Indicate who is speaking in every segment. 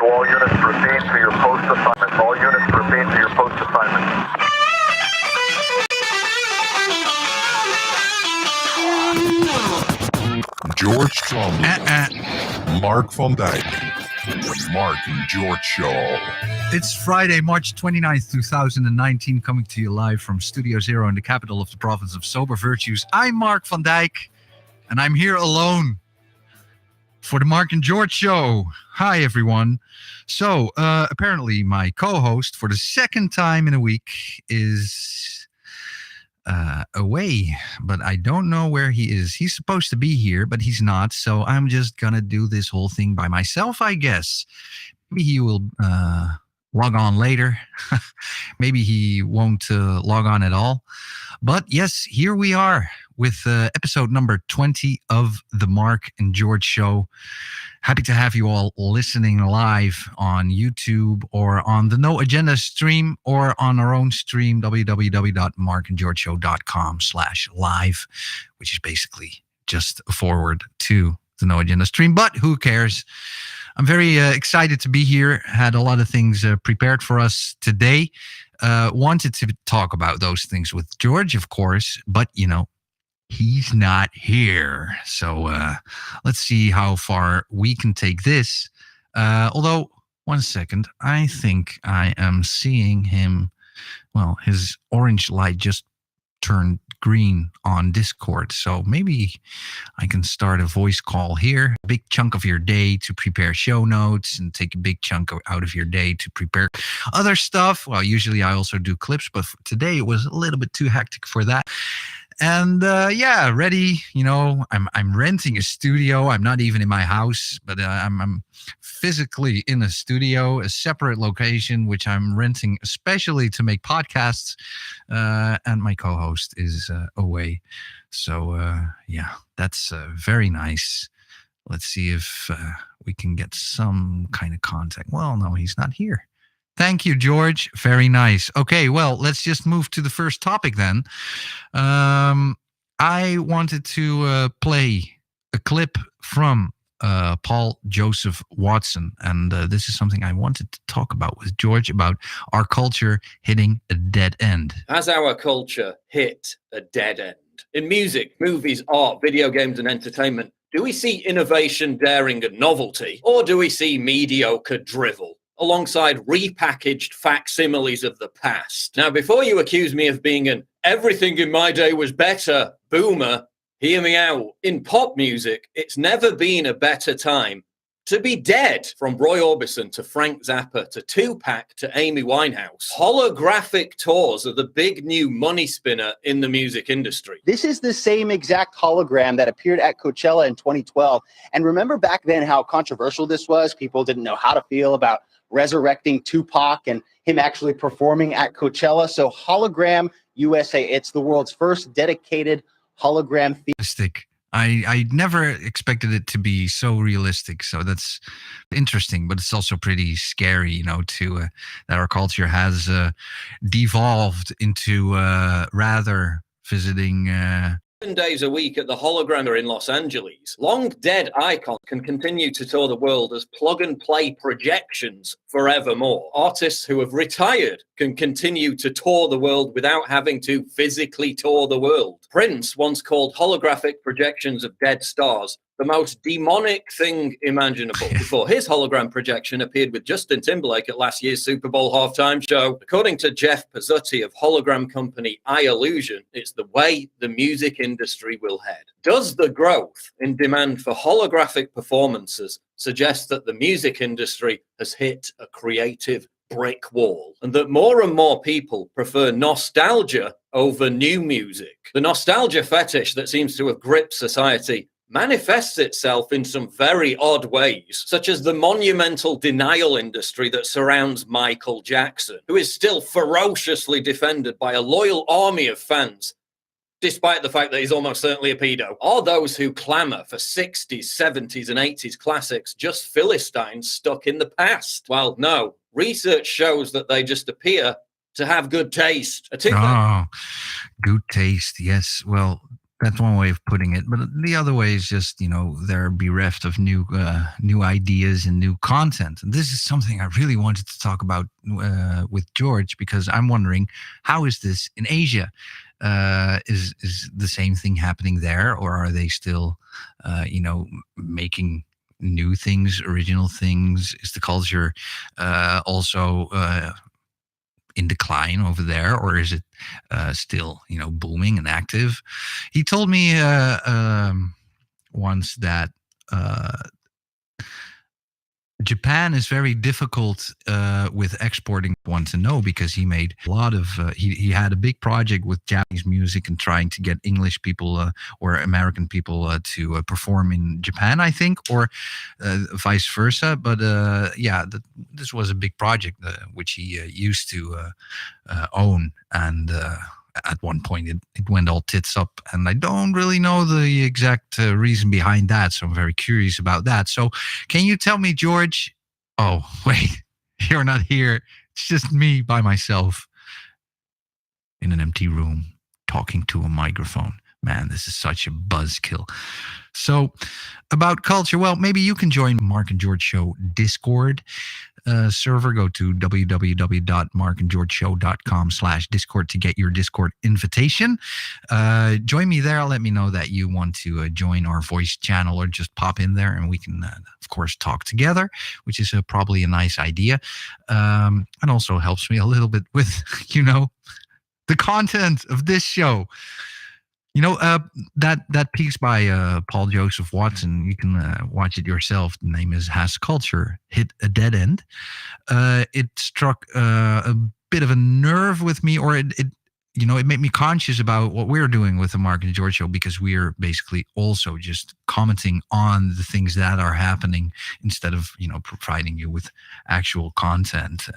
Speaker 1: all units proceed to your post assignments. All units proceed to your post assignments.
Speaker 2: George Trombley, Mark van Dijk, Mark and George Show.
Speaker 3: It's Friday, March 29th, 2019, coming to you live from Studio Zero in the capital of the province of Sober Virtues. I'm Mark van Dijk, and I'm here alone for the Mark and George Show. Hi, everyone. So, apparently my co-host for the second time in a week is away, but I don't know where he is. He's supposed to be here, but he's not, so I'm just gonna do this whole thing by myself, I guess. Maybe he will log on later. Maybe he won't log on at all. But yes, here we are with episode number 20 of the Mark and George Show. Happy to have you all listening live on YouTube or on the No Agenda stream or on our own stream, www.markandgeorgeshow.com/live, which is basically just a forward to the No Agenda stream. But who cares? I'm very excited to be here. Had a lot of things prepared for us today. Wanted to talk about those things with George, of course, but, you know, he's not here. So let's see how far we can take this. Although, one second, I think I am seeing him. Well, his orange light just turned green on Discord. So maybe I can start a voice call here. A big chunk of your day to prepare show notes and take a big chunk out of your day to prepare other stuff. Well, usually I also do clips, but today it was a little bit too hectic for that. And yeah, ready. You know, I'm renting a studio. I'm not even in my house, but I'm physically in a studio, a separate location, which I'm renting especially to make podcasts. And my co-host is away. So yeah, that's very nice. Let's see if we can get some kind of contact. Well, no, he's not here. Thank you, George. Very nice. Okay, well, let's just move to the first topic then. I wanted to play a clip from Paul Joseph Watson, and this is something I wanted to talk about with George about our culture hitting a dead end.
Speaker 4: Has our culture hit a dead end? In music, movies, art, video games, and entertainment, do we see innovation, daring, and novelty, or do we see mediocre drivel alongside repackaged facsimiles of the past? Now, before you accuse me of being an everything in my day was better boomer, hear me out. In pop music, it's never been a better time to be dead. From Roy Orbison to Frank Zappa to Tupac to Amy Winehouse, holographic tours are the big new money spinner in the music industry.
Speaker 5: This is the same exact hologram that appeared at Coachella in 2012. And remember back then how controversial this was? People didn't know how to feel about resurrecting Tupac and him actually performing at Coachella. So Hologram USA, it's the world's first dedicated hologram.
Speaker 3: I never expected it to be so realistic. So that's interesting, but it's also pretty scary, you know, to that our culture has devolved into rather visiting
Speaker 4: 7 days a week at the Hologram in Los Angeles. Long dead icons can continue to tour the world as plug-and-play projections forevermore. Artists who have retired can continue to tour the world without having to physically tour the world. Prince once called holographic projections of dead stars the most demonic thing imaginable before his hologram projection appeared with Justin Timberlake at last year's Super Bowl halftime show. According to Jeff Pizzuti of hologram company iIllusion, it's the way the music industry will head. Does the growth in demand for holographic performances suggest that the music industry has hit a creative brick wall and that more and more people prefer nostalgia over new music? The nostalgia fetish that seems to have gripped society manifests itself in some very odd ways, such as the monumental denial industry that surrounds Michael Jackson, who is still ferociously defended by a loyal army of fans, despite the fact that he's almost certainly a pedo. Or those who clamour for 60s, 70s, and 80s classics just Philistines stuck in the past. Well, no, research shows that they just appear to have good taste.
Speaker 3: Oh, good taste, yes. Well, That's one way of putting it, but the other way is just they're bereft of new ideas and new content. And this is something I really wanted to talk about with George, because I'm wondering, how is this in Asia? Is the same thing happening there, or are they still making new things, original things? Is the culture also in decline over there, or is it still booming and active? He told me once that Japan is very difficult with exporting. Want to know, because he made a lot of he had a big project with Japanese music and trying to get English people or American people to perform in Japan, I think, or vice versa. But this was a big project which he used to own, and at one point it went all tits up, and I don't really know the exact reason behind that, so I'm very curious about that. So can you tell me, George? Oh wait, you're not here. It's just me by myself in an empty room talking to a microphone. Man, this is such a buzzkill. So about culture, well, maybe you can join Mark and George Show Discord server. Go to www.markandgeorgeshow.com/Discord to get your Discord invitation. Join me there. Let me know that you want to join our voice channel, or just pop in there and we can, of course, talk together, which is probably a nice idea. And also helps me a little bit with, the content of this show. That piece by Paul Joseph Watson, you can watch it yourself. The name is Has Culture Hit a Dead End? It struck a bit of a nerve with me, or it made me conscious about what we're doing with the Mark and George Show, because we're basically also just commenting on the things that are happening instead of providing you with actual content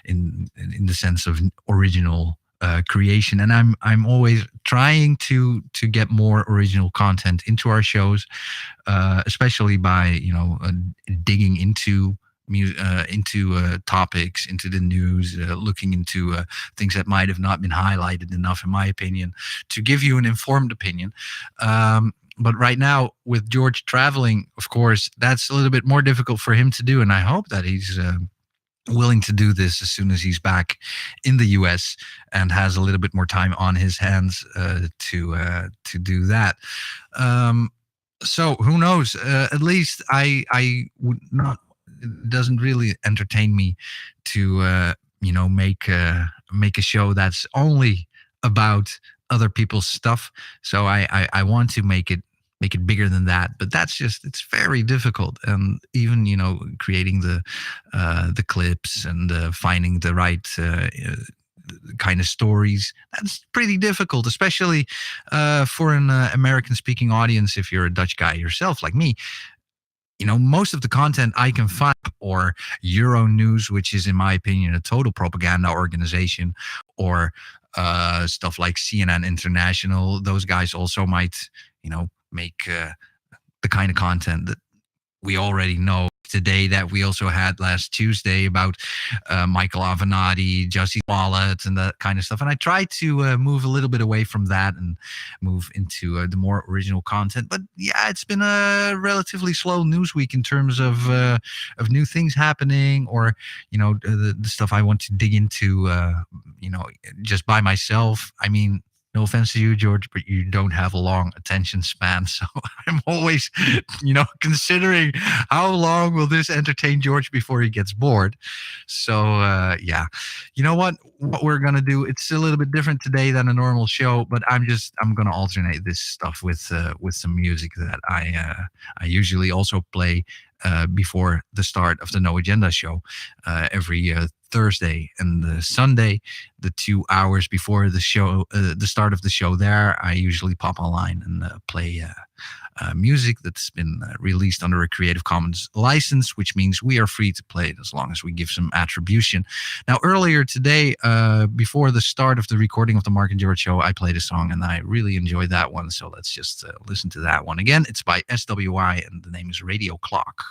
Speaker 3: in the sense of original creation. And I'm always trying to get more original content into our shows, especially by digging into topics, into the news, looking into things that might have not been highlighted enough, in my opinion, to give you an informed opinion. But right now, with George traveling, of course, that's a little bit more difficult for him to do, and I hope that he's willing to do this as soon as he's back in the US and has a little bit more time on his hands to do that. So who knows? At least I would not. It doesn't really entertain me to make a show that's only about other people's stuff. So I want to make it bigger than that, but it's very difficult. And even creating the clips and finding the right kind of stories, that's pretty difficult, especially for an American speaking audience. If you're a Dutch guy yourself like me, most of the content I can find, or Euronews, which is in my opinion a total propaganda organization, or stuff like CNN International, those guys also might make the kind of content that we already know today, that we also had last Tuesday about Michael Avenatti, Jussie Smollett, and that kind of stuff. And I try to move a little bit away from that and move into the more original content. But yeah, it's been a relatively slow news week in terms of new things happening, or the stuff I want to dig into just by myself. I mean, no offense to you, George, but you don't have a long attention span. So I'm always, considering how long will this entertain George before he gets bored. So, yeah. You know what we're going to do? It's a little bit different today than a normal show, but I'm going to alternate this stuff with some music that I usually also play before the start of the No Agenda show every Thursday and Sunday, the 2 hours before the show, the start of the show. There, I usually pop online and play music that's been released under a Creative Commons license, which means we are free to play it as long as we give some attribution. Now, earlier today, before the start of the recording of the Mark and George show, I played a song and I really enjoyed that one. So let's just listen to that one again. It's by SWI and the name is Radio Clock.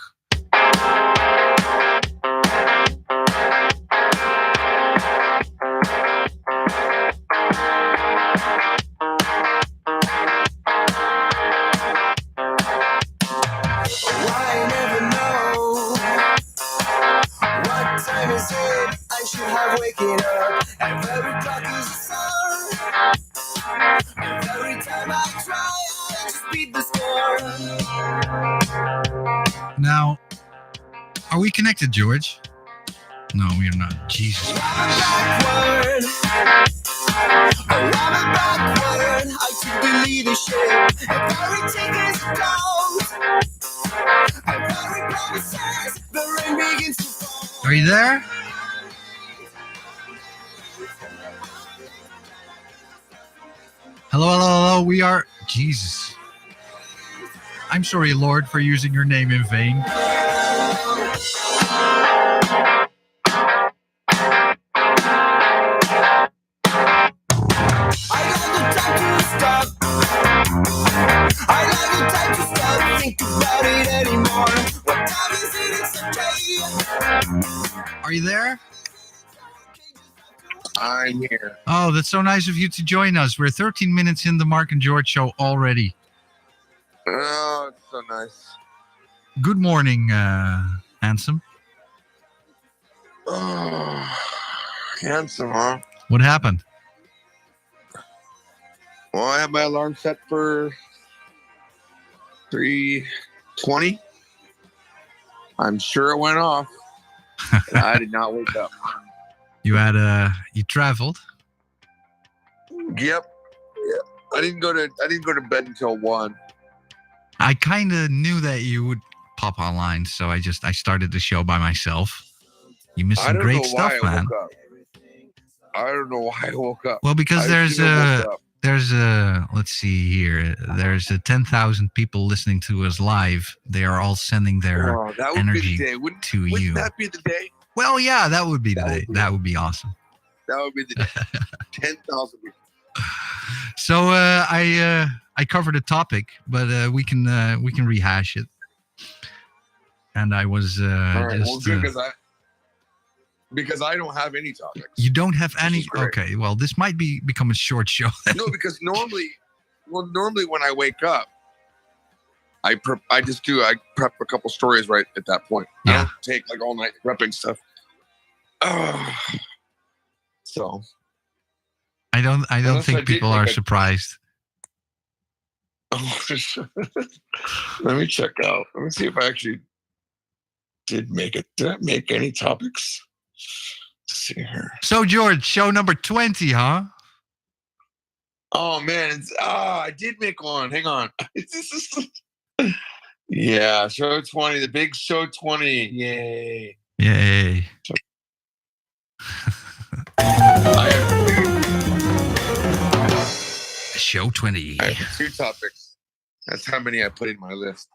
Speaker 6: waking up. Every clock is a song. Every time I try, I just beat the score.
Speaker 3: Now, are we connected, George? No, we are not. Jesus Christ.
Speaker 6: Backward, I took the leadership. Every ticket is gold. Every promises, the rain begins to fall.
Speaker 3: Are you there? Hello, hello, hello. We are... Jesus. I'm sorry, Lord, for using your name in vain.
Speaker 6: Think about it anymore. What time is it? It's okay.
Speaker 3: Are you there?
Speaker 7: I'm here.
Speaker 3: Oh, that's so nice of you to join us. We're 13 minutes in the Mark and George show already.
Speaker 7: Oh, it's so nice.
Speaker 3: Good morning, handsome.
Speaker 7: Oh, handsome, huh?
Speaker 3: What happened?
Speaker 7: Well, I have my alarm set for 3:20. I'm sure it went off. I did not wake up.
Speaker 3: You traveled?
Speaker 7: Yep. I didn't go to bed until 1.
Speaker 3: I kind of knew that you would pop online, so I started the show by myself. You missed some great stuff, man.
Speaker 7: I don't know why I woke up.
Speaker 3: Well, because there's let's see here. There's 10,000 people listening to us live. They are all sending their
Speaker 7: that would
Speaker 3: energy
Speaker 7: be the day.
Speaker 3: to you.
Speaker 7: Wouldn't that be the day?
Speaker 3: Well, yeah, that would be the day. That would be awesome.
Speaker 7: That would be the day. 10,000 people.
Speaker 3: So I covered a topic, but we can rehash it. And I was
Speaker 7: all right,
Speaker 3: just
Speaker 7: because I don't have any topics.
Speaker 3: You don't have any? Okay, well, this might become a short show.
Speaker 7: No, because normally when I wake up, I prep a couple stories right at that point. I don't take like all night prepping stuff. So
Speaker 3: I don't think people are surprised.
Speaker 7: Let me check out. Let me see if I actually did make it. Did I make any topics? Let's see here.
Speaker 3: So George, show number 20, huh?
Speaker 7: Oh man, I did make one. Hang on. Yeah, show 20, the big show 20. Yay.
Speaker 3: Yay. Show 20.
Speaker 7: I have 2 topics. That's how many I put in my list.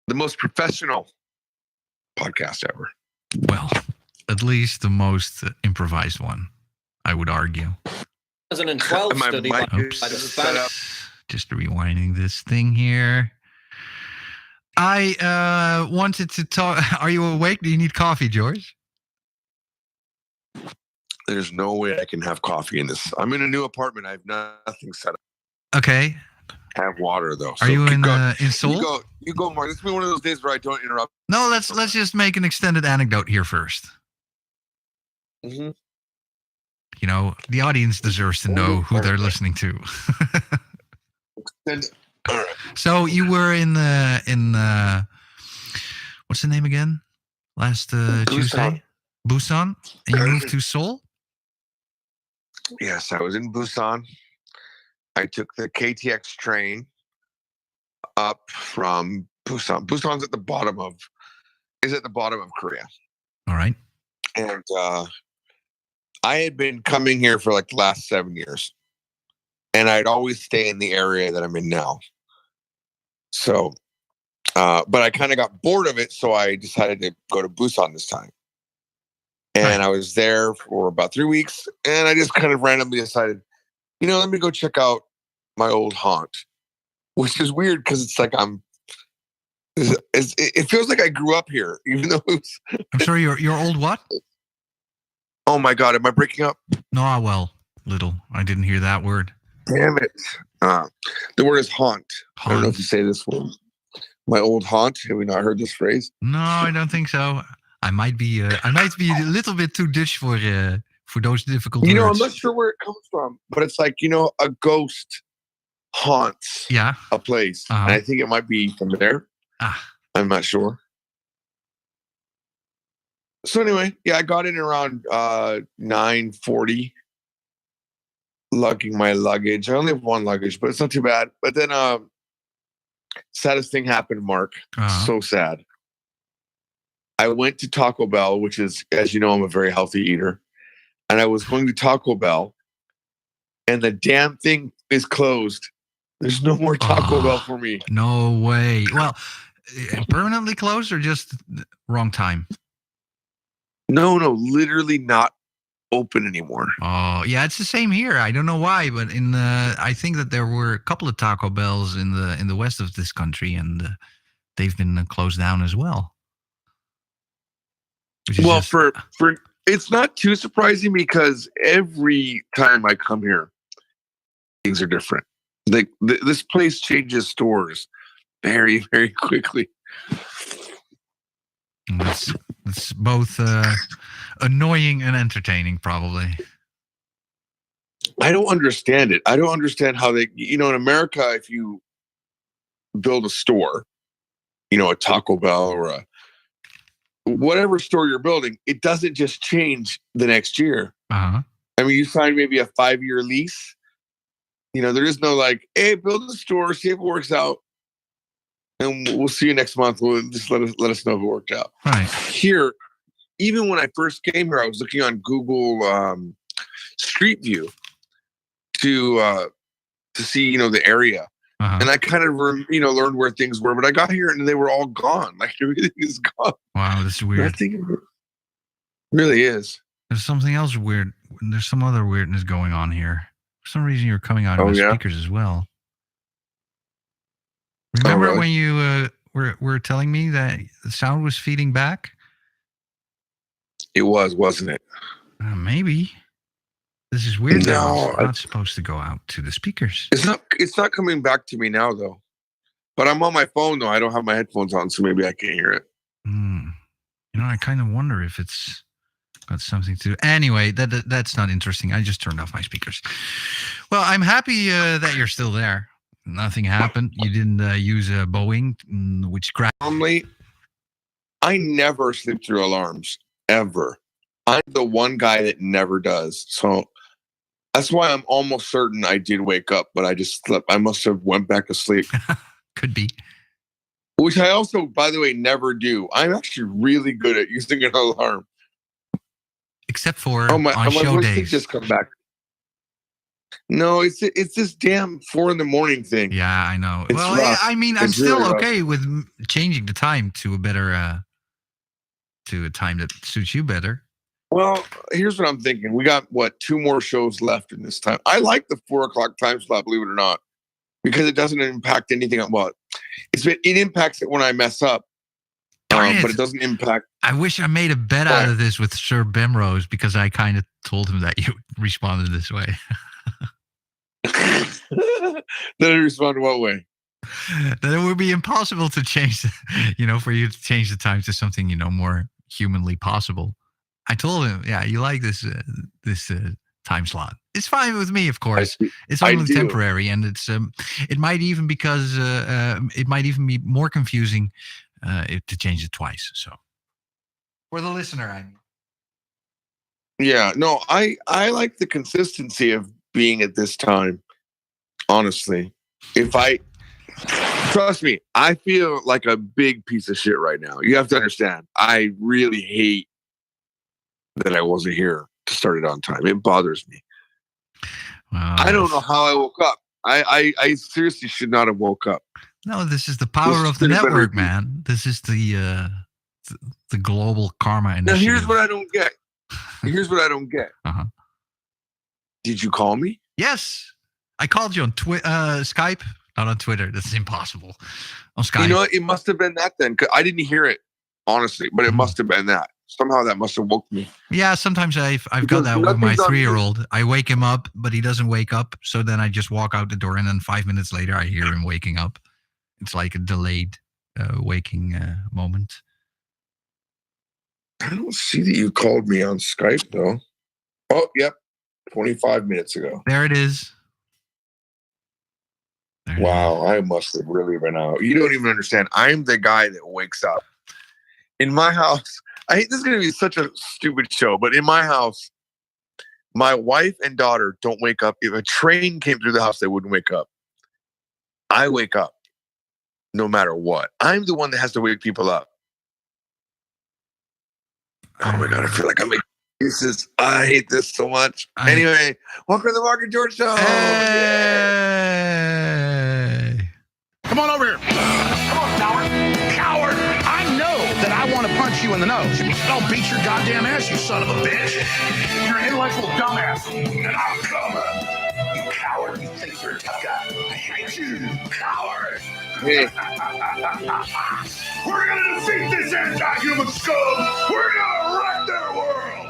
Speaker 7: The most professional podcast ever.
Speaker 3: Well, at least the most improvised one, I would argue.
Speaker 4: 2012
Speaker 7: My
Speaker 4: study
Speaker 7: mic
Speaker 4: by
Speaker 7: is
Speaker 4: the
Speaker 7: set up.
Speaker 3: Just rewinding this thing here. I wanted to talk. Are you awake? Do you need coffee, George?
Speaker 7: There's no way I can have coffee in this. I'm in a new apartment. I have nothing set up.
Speaker 3: Okay.
Speaker 7: I have water though.
Speaker 3: Are you in Seoul?
Speaker 7: You go, Mark. This will be one of those days where I don't interrupt.
Speaker 3: No, let's just make an extended anecdote here first.
Speaker 7: Mm-hmm.
Speaker 3: You know, the audience deserves to know who they're listening to.
Speaker 7: All right.
Speaker 3: So you were in what's the name again? Last Tuesday, Busan, and you moved to Seoul.
Speaker 7: Yes, I was in Busan. I took the KTX train up from Busan. Busan's at the bottom of Korea.
Speaker 3: All right.
Speaker 7: And I had been coming here for like the last 7 years. And I'd always stay in the area that I'm in now. So, but I kind of got bored of it. So I decided to go to Busan this time. And I was there for about 3 weeks. And I just kind of randomly decided, let me go check out my old haunt, which is weird because it's like it feels like I grew up here, even though
Speaker 3: I'm sorry, your old what?
Speaker 7: Oh my God, am I breaking up?
Speaker 3: No, well, little. I didn't hear that word.
Speaker 7: Damn it. The word is haunt. I don't know if you say this word. My old haunt. Have we not heard this phrase?
Speaker 3: No, I don't think so. I might be a little bit too Dutch for those difficult
Speaker 7: I'm
Speaker 3: words.
Speaker 7: not sure where it comes from, but it's like, a ghost haunts
Speaker 3: Yeah.
Speaker 7: a place.
Speaker 3: Uh-huh.
Speaker 7: And I think it might be from there. I'm not sure. So anyway, I got in around 9:40, lugging my luggage. I only have one luggage, but it's not too bad. But then saddest thing happened, Mark. So sad. I went to Taco Bell, which is, as you know, I'm a very healthy eater. And I was going to Taco Bell, and the damn thing is closed. There's no more Taco Bell for me.
Speaker 3: No way. Well, permanently closed or just wrong time?
Speaker 7: No, literally not open anymore.
Speaker 3: Oh, yeah, it's the same here. I don't know why, but I think that there were a couple of Taco Bells in the west of this country, and they've been closed down as well.
Speaker 7: Well, for it's not too surprising because every time I come here, things are different. Like this place changes stores very, very quickly.
Speaker 3: It's both annoying and entertaining, probably.
Speaker 7: I don't understand it. I don't understand how they, in America, if you build a store, a Taco Bell or a whatever store you're building, it doesn't just change the next year.
Speaker 3: Uh-huh.
Speaker 7: I mean, you sign maybe a 5-year lease. There is no like, hey, build a store, see if it works out, and we'll see you next month. We'll just let us know if it worked out.
Speaker 3: Right.
Speaker 7: Here, even when I first came here, I was looking on Google Street View to see the area.
Speaker 3: Uh-huh.
Speaker 7: And I kind of learned where things were, but I got here and they were all gone. Like everything is gone.
Speaker 3: Wow, this is weird.
Speaker 7: It really is.
Speaker 3: There's something else weird. There's some other weirdness going on here. For some reason, you're coming out of the speakers as well. Remember when you were telling me that the sound was feeding back?
Speaker 7: It was, wasn't it?
Speaker 3: Maybe. This is weird.
Speaker 7: No,
Speaker 3: it's not supposed to go out to the speakers.
Speaker 7: It's not coming back to me now, though. But I'm on my phone, though. I don't have my headphones on, so maybe I can't hear it.
Speaker 3: I kind of wonder if it's got something to do. Anyway, that's not interesting. I just turned off my speakers. Well, I'm happy that you're still there. Nothing happened. You didn't use a Boeing, which
Speaker 7: normally, I never sleep through alarms, ever. I'm the one guy that never does. So that's why I'm almost certain I did wake up, but I just slept. I must have went back to sleep.
Speaker 3: Could be.
Speaker 7: Which I also, by the way, never do. I'm actually really good at using an alarm.
Speaker 3: Except for on show days.
Speaker 7: Just come back. No, it's this damn 4 a.m. thing.
Speaker 3: Yeah, I know.
Speaker 7: It's rough.
Speaker 3: I mean, I'm still really okay with changing the time to a better, to a time that suits you better.
Speaker 7: Well, here's what I'm thinking. We got 2 more shows left in this time. I like the 4 o'clock time slot, believe it or not, because it doesn't impact anything. Well, it impacts it when I mess up, but it doesn't impact.
Speaker 3: I wish I made a bet out of this with Sir Bemrose because I kind of told him that you responded this way.
Speaker 7: Then he responded what way?
Speaker 3: That it would be impossible to change, for you to change the time to something, more humanly possible. I told him, yeah, you like this time slot. It's fine with me, of course. It's only temporary, and it's it might even be more confusing to change it twice. So for the listener, I mean.
Speaker 7: Yeah, no, I like the consistency of being at this time. Honestly, trust me, I feel like a big piece of shit right now. You have to understand. I really hate that I wasn't here to start it on time. It bothers me.
Speaker 3: Wow.
Speaker 7: I don't know how I woke up. I seriously should not have woke up.
Speaker 3: No, this is the power of the network, man. This is the global karma initiative.
Speaker 7: Now, here's what I don't get.
Speaker 3: Uh-huh.
Speaker 7: Did you call me?
Speaker 3: Yes. I called you on Skype, not on Twitter. That's impossible. On Skype.
Speaker 7: You know what? It must have been that then, because I didn't hear it, honestly, but it must have been that. Somehow that must have woke me.
Speaker 3: Yeah, sometimes I've got that with my 3-year-old. I wake him up, but he doesn't wake up. So then I just walk out the door, and then 5 minutes later, I hear him waking up. It's like a delayed waking moment.
Speaker 7: I don't see that you called me on Skype though. Oh, yep. 25 minutes ago.
Speaker 3: There it is. There it
Speaker 7: Wow, I must have really been out. You don't even understand. I'm the guy that wakes up. In my house, this is going to be such a stupid show, but in my house, my wife and daughter don't wake up. If a train came through the house, they wouldn't wake up. I wake up no matter what. I'm the one that has to wake people up. Oh my God, I feel like I'm making excuses. I hate this so much. Anyway, welcome to the Mark and George Show.
Speaker 3: Hey!
Speaker 8: Come on over here. Come on, coward. Coward. I know that I want to punch you in the nose. I'll beat your goddamn ass, you son of a bitch. You're an intellectual dumbass. And I'm coming. You coward. You think you're a tough guy. I hate you, coward.
Speaker 7: Hey.
Speaker 8: We're going to defeat this anti-human scum. We're going to wreck their world.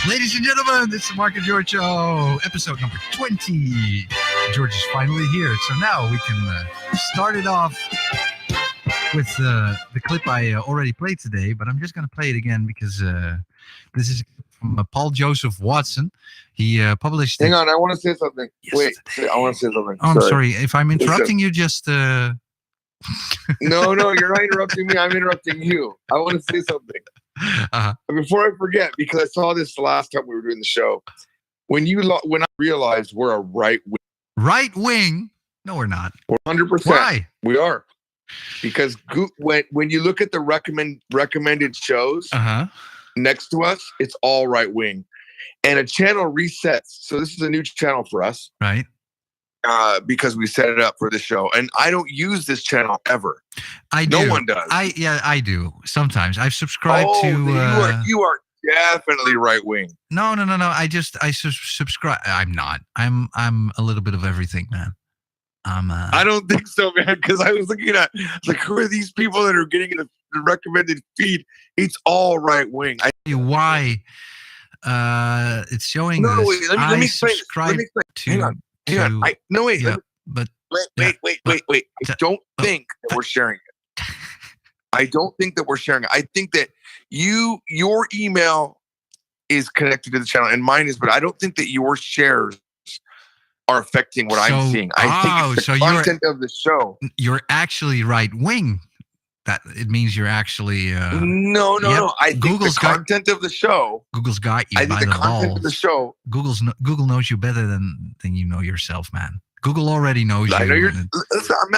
Speaker 3: Ladies and gentlemen, it's the Mark and George Show, episode number 20. George is finally here, so now we can start it off with the clip I already played today, but I'm just going to play it again because this is from Paul Joseph Watson. He published...
Speaker 7: Hang on, I want to say something.
Speaker 3: Yesterday.
Speaker 7: Wait, I want to say something.
Speaker 3: Oh, I'm sorry. If I'm interrupting you, just...
Speaker 7: No, you're not interrupting me. I'm interrupting you. I want to say something.
Speaker 3: Uh-huh.
Speaker 7: Before I forget, because I saw this the last time we were doing the show, when I realized we're a right wing,
Speaker 3: Right wing? No, we're not.
Speaker 7: 100%.
Speaker 3: Why?
Speaker 7: We are, because when you look at the recommended shows next to us, it's all right wing, and a channel resets. So this is a new channel for us,
Speaker 3: right?
Speaker 7: Because we set it up for the show, and I don't use this channel ever.
Speaker 3: I do.
Speaker 7: No one does.
Speaker 3: I do sometimes. I've subscribed to.
Speaker 7: You are definitely right wing.
Speaker 3: No. I subscribe. I'm not. I'm a little bit of everything, man.
Speaker 7: I don't think so, man. Because I was looking at who are these people that are getting in the recommended feed? It's all right wing.
Speaker 3: I tell you why. It's showing.
Speaker 7: No,
Speaker 3: this.
Speaker 7: wait. Let me explain.
Speaker 3: Subscribe to.
Speaker 7: Hang on. Wait.
Speaker 3: Yeah, but
Speaker 7: wait. I don't think that we're sharing it. I don't think that we're sharing it. I think that your email is connected to the channel and mine is, but I don't think that your shares are affecting what I'm seeing. I think it's the content of the show.
Speaker 3: You're actually right wing. That it means you're actually
Speaker 7: no. I think Google's the content of the show.
Speaker 3: Google's got you.
Speaker 7: I think
Speaker 3: by
Speaker 7: the content
Speaker 3: balls.
Speaker 7: of the show.
Speaker 3: Google knows you better than you know yourself, man. Google already knows you.
Speaker 7: I know listen, I'm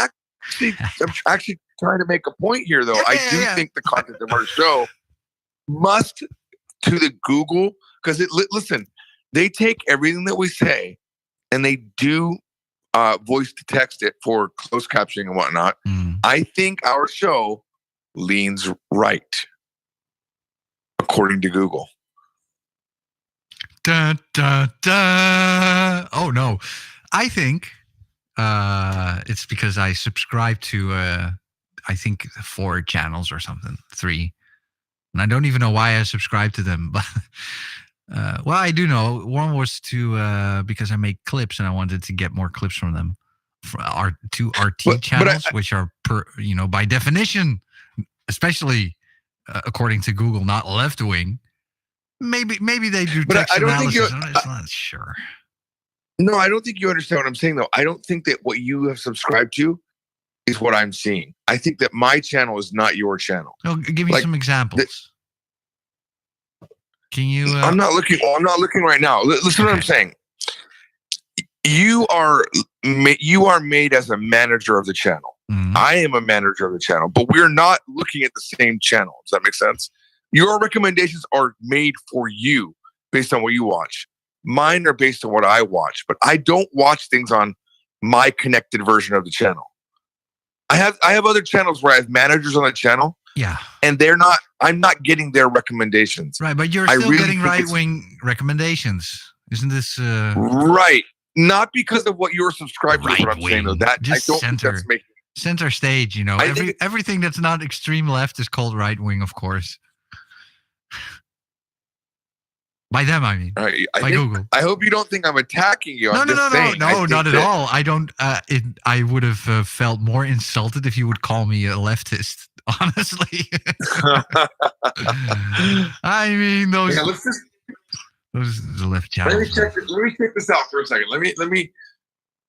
Speaker 7: actually trying to make a point here, though. I do think the content of our show must to the Google because listen, they take everything that we say and they do voice to text it for closed captioning and whatnot. I think our show leans right, according to Google.
Speaker 3: Da, da, da. Oh, no. I think it's because I subscribe to, I think, 4 channels or something, 3. And I don't even know why I subscribe to them. But well, I do know. One was to because I make clips and I wanted to get more clips from them. For our 2 RT channels, which are by definition, especially according to Google, not left wing. Maybe they do text analysis. I'm not sure.
Speaker 7: No, I don't think you understand what I'm saying, though. I don't think that what you have subscribed to is what I'm seeing. I think that my channel is not your channel.
Speaker 3: No, give me some examples. Can you?
Speaker 7: I'm not looking. Well, I'm not looking right now. Listen to what I'm saying. You are made as a manager of the channel. Mm-hmm. I am a manager of the channel, but we're not looking at the same channel. Does that make sense? Your recommendations are made for you based on what you watch. Mine are based on what I watch, but I don't watch things on my connected version of the channel. I have other channels where I have managers on the channel.
Speaker 3: Yeah.
Speaker 7: And I'm not getting their recommendations.
Speaker 3: Right, but you're still getting right-wing recommendations. Isn't this
Speaker 7: right? Not because of what you're subscribed to, what I'm saying, though. That
Speaker 3: just
Speaker 7: I don't think that's making
Speaker 3: center stage, everything that's not extreme left is called right wing, of course. By them, I mean.
Speaker 7: Right.
Speaker 3: By Google.
Speaker 7: I hope you don't think I'm attacking you.
Speaker 3: No, not at all. I don't. I would have felt more insulted if you would call me a leftist honestly. I mean, those
Speaker 7: Yeah, let's just
Speaker 3: the left
Speaker 7: let me
Speaker 3: channels.
Speaker 7: check this out for a second. Let me.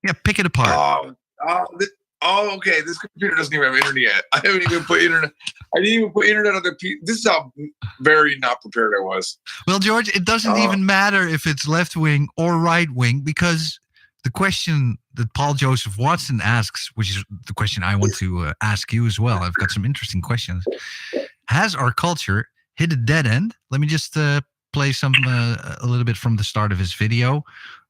Speaker 3: Yeah, pick it apart.
Speaker 7: Okay. This computer doesn't even have internet yet. I haven't even put internet. I didn't even put internet on the. This is how very not prepared I was.
Speaker 3: Well, George, it doesn't even matter if it's left wing or right wing, because the question that Paul Joseph Watson asks, which is the question I want to ask you as well. I've got some interesting questions. Has our culture hit a dead end? Let me just play some a little bit from the start of his video.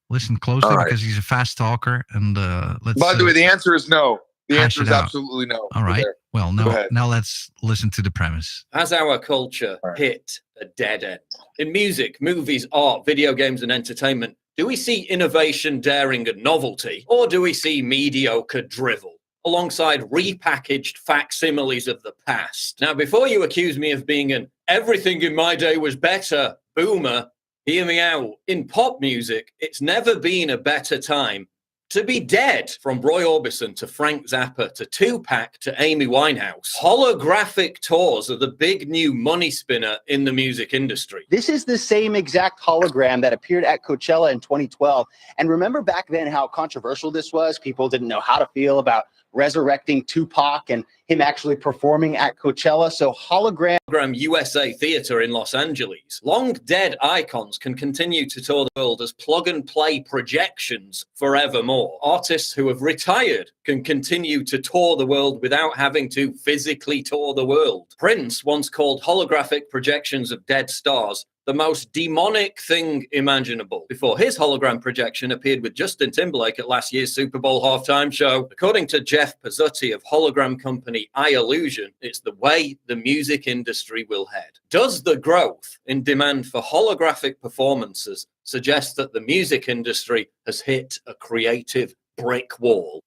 Speaker 3: Listen closely, because he's a fast talker. And let's.
Speaker 7: By the way, the answer is no. The
Speaker 3: hash
Speaker 7: answer is
Speaker 3: it out.
Speaker 7: absolutely no.
Speaker 3: All right.
Speaker 7: There.
Speaker 3: Well, now let's listen to the premise.
Speaker 4: Has our culture hit a dead end? In music, movies, art, video games, and entertainment, do we see innovation, daring, and novelty? Or do we see mediocre drivel alongside repackaged facsimiles of the past? Now, before you accuse me of being an everything in my day was better boomer, hear me out. In pop music, it's never been a better time to be dead. From Roy Orbison to Frank Zappa to Tupac to Amy Winehouse. Holographic tours are the big new money spinner in the music industry.
Speaker 5: This is the same exact hologram that appeared at Coachella in 2012. And remember back then how controversial this was? People didn't know how to feel about resurrecting Tupac and him actually performing at Coachella. So hologram
Speaker 4: USA Theater in Los Angeles. Long dead icons can continue to tour the world as plug-and-play projections forevermore. Artists who have retired can continue to tour the world without having to physically tour the world. Prince once called holographic projections of dead stars the most demonic thing imaginable, before his hologram projection appeared with Justin Timberlake at last year's Super Bowl halftime show. According to Jeff Pizzuti of hologram company iLusion, it's the way the music industry will head. Does the growth in demand for holographic performances suggest that the music industry has hit a creative brick wall?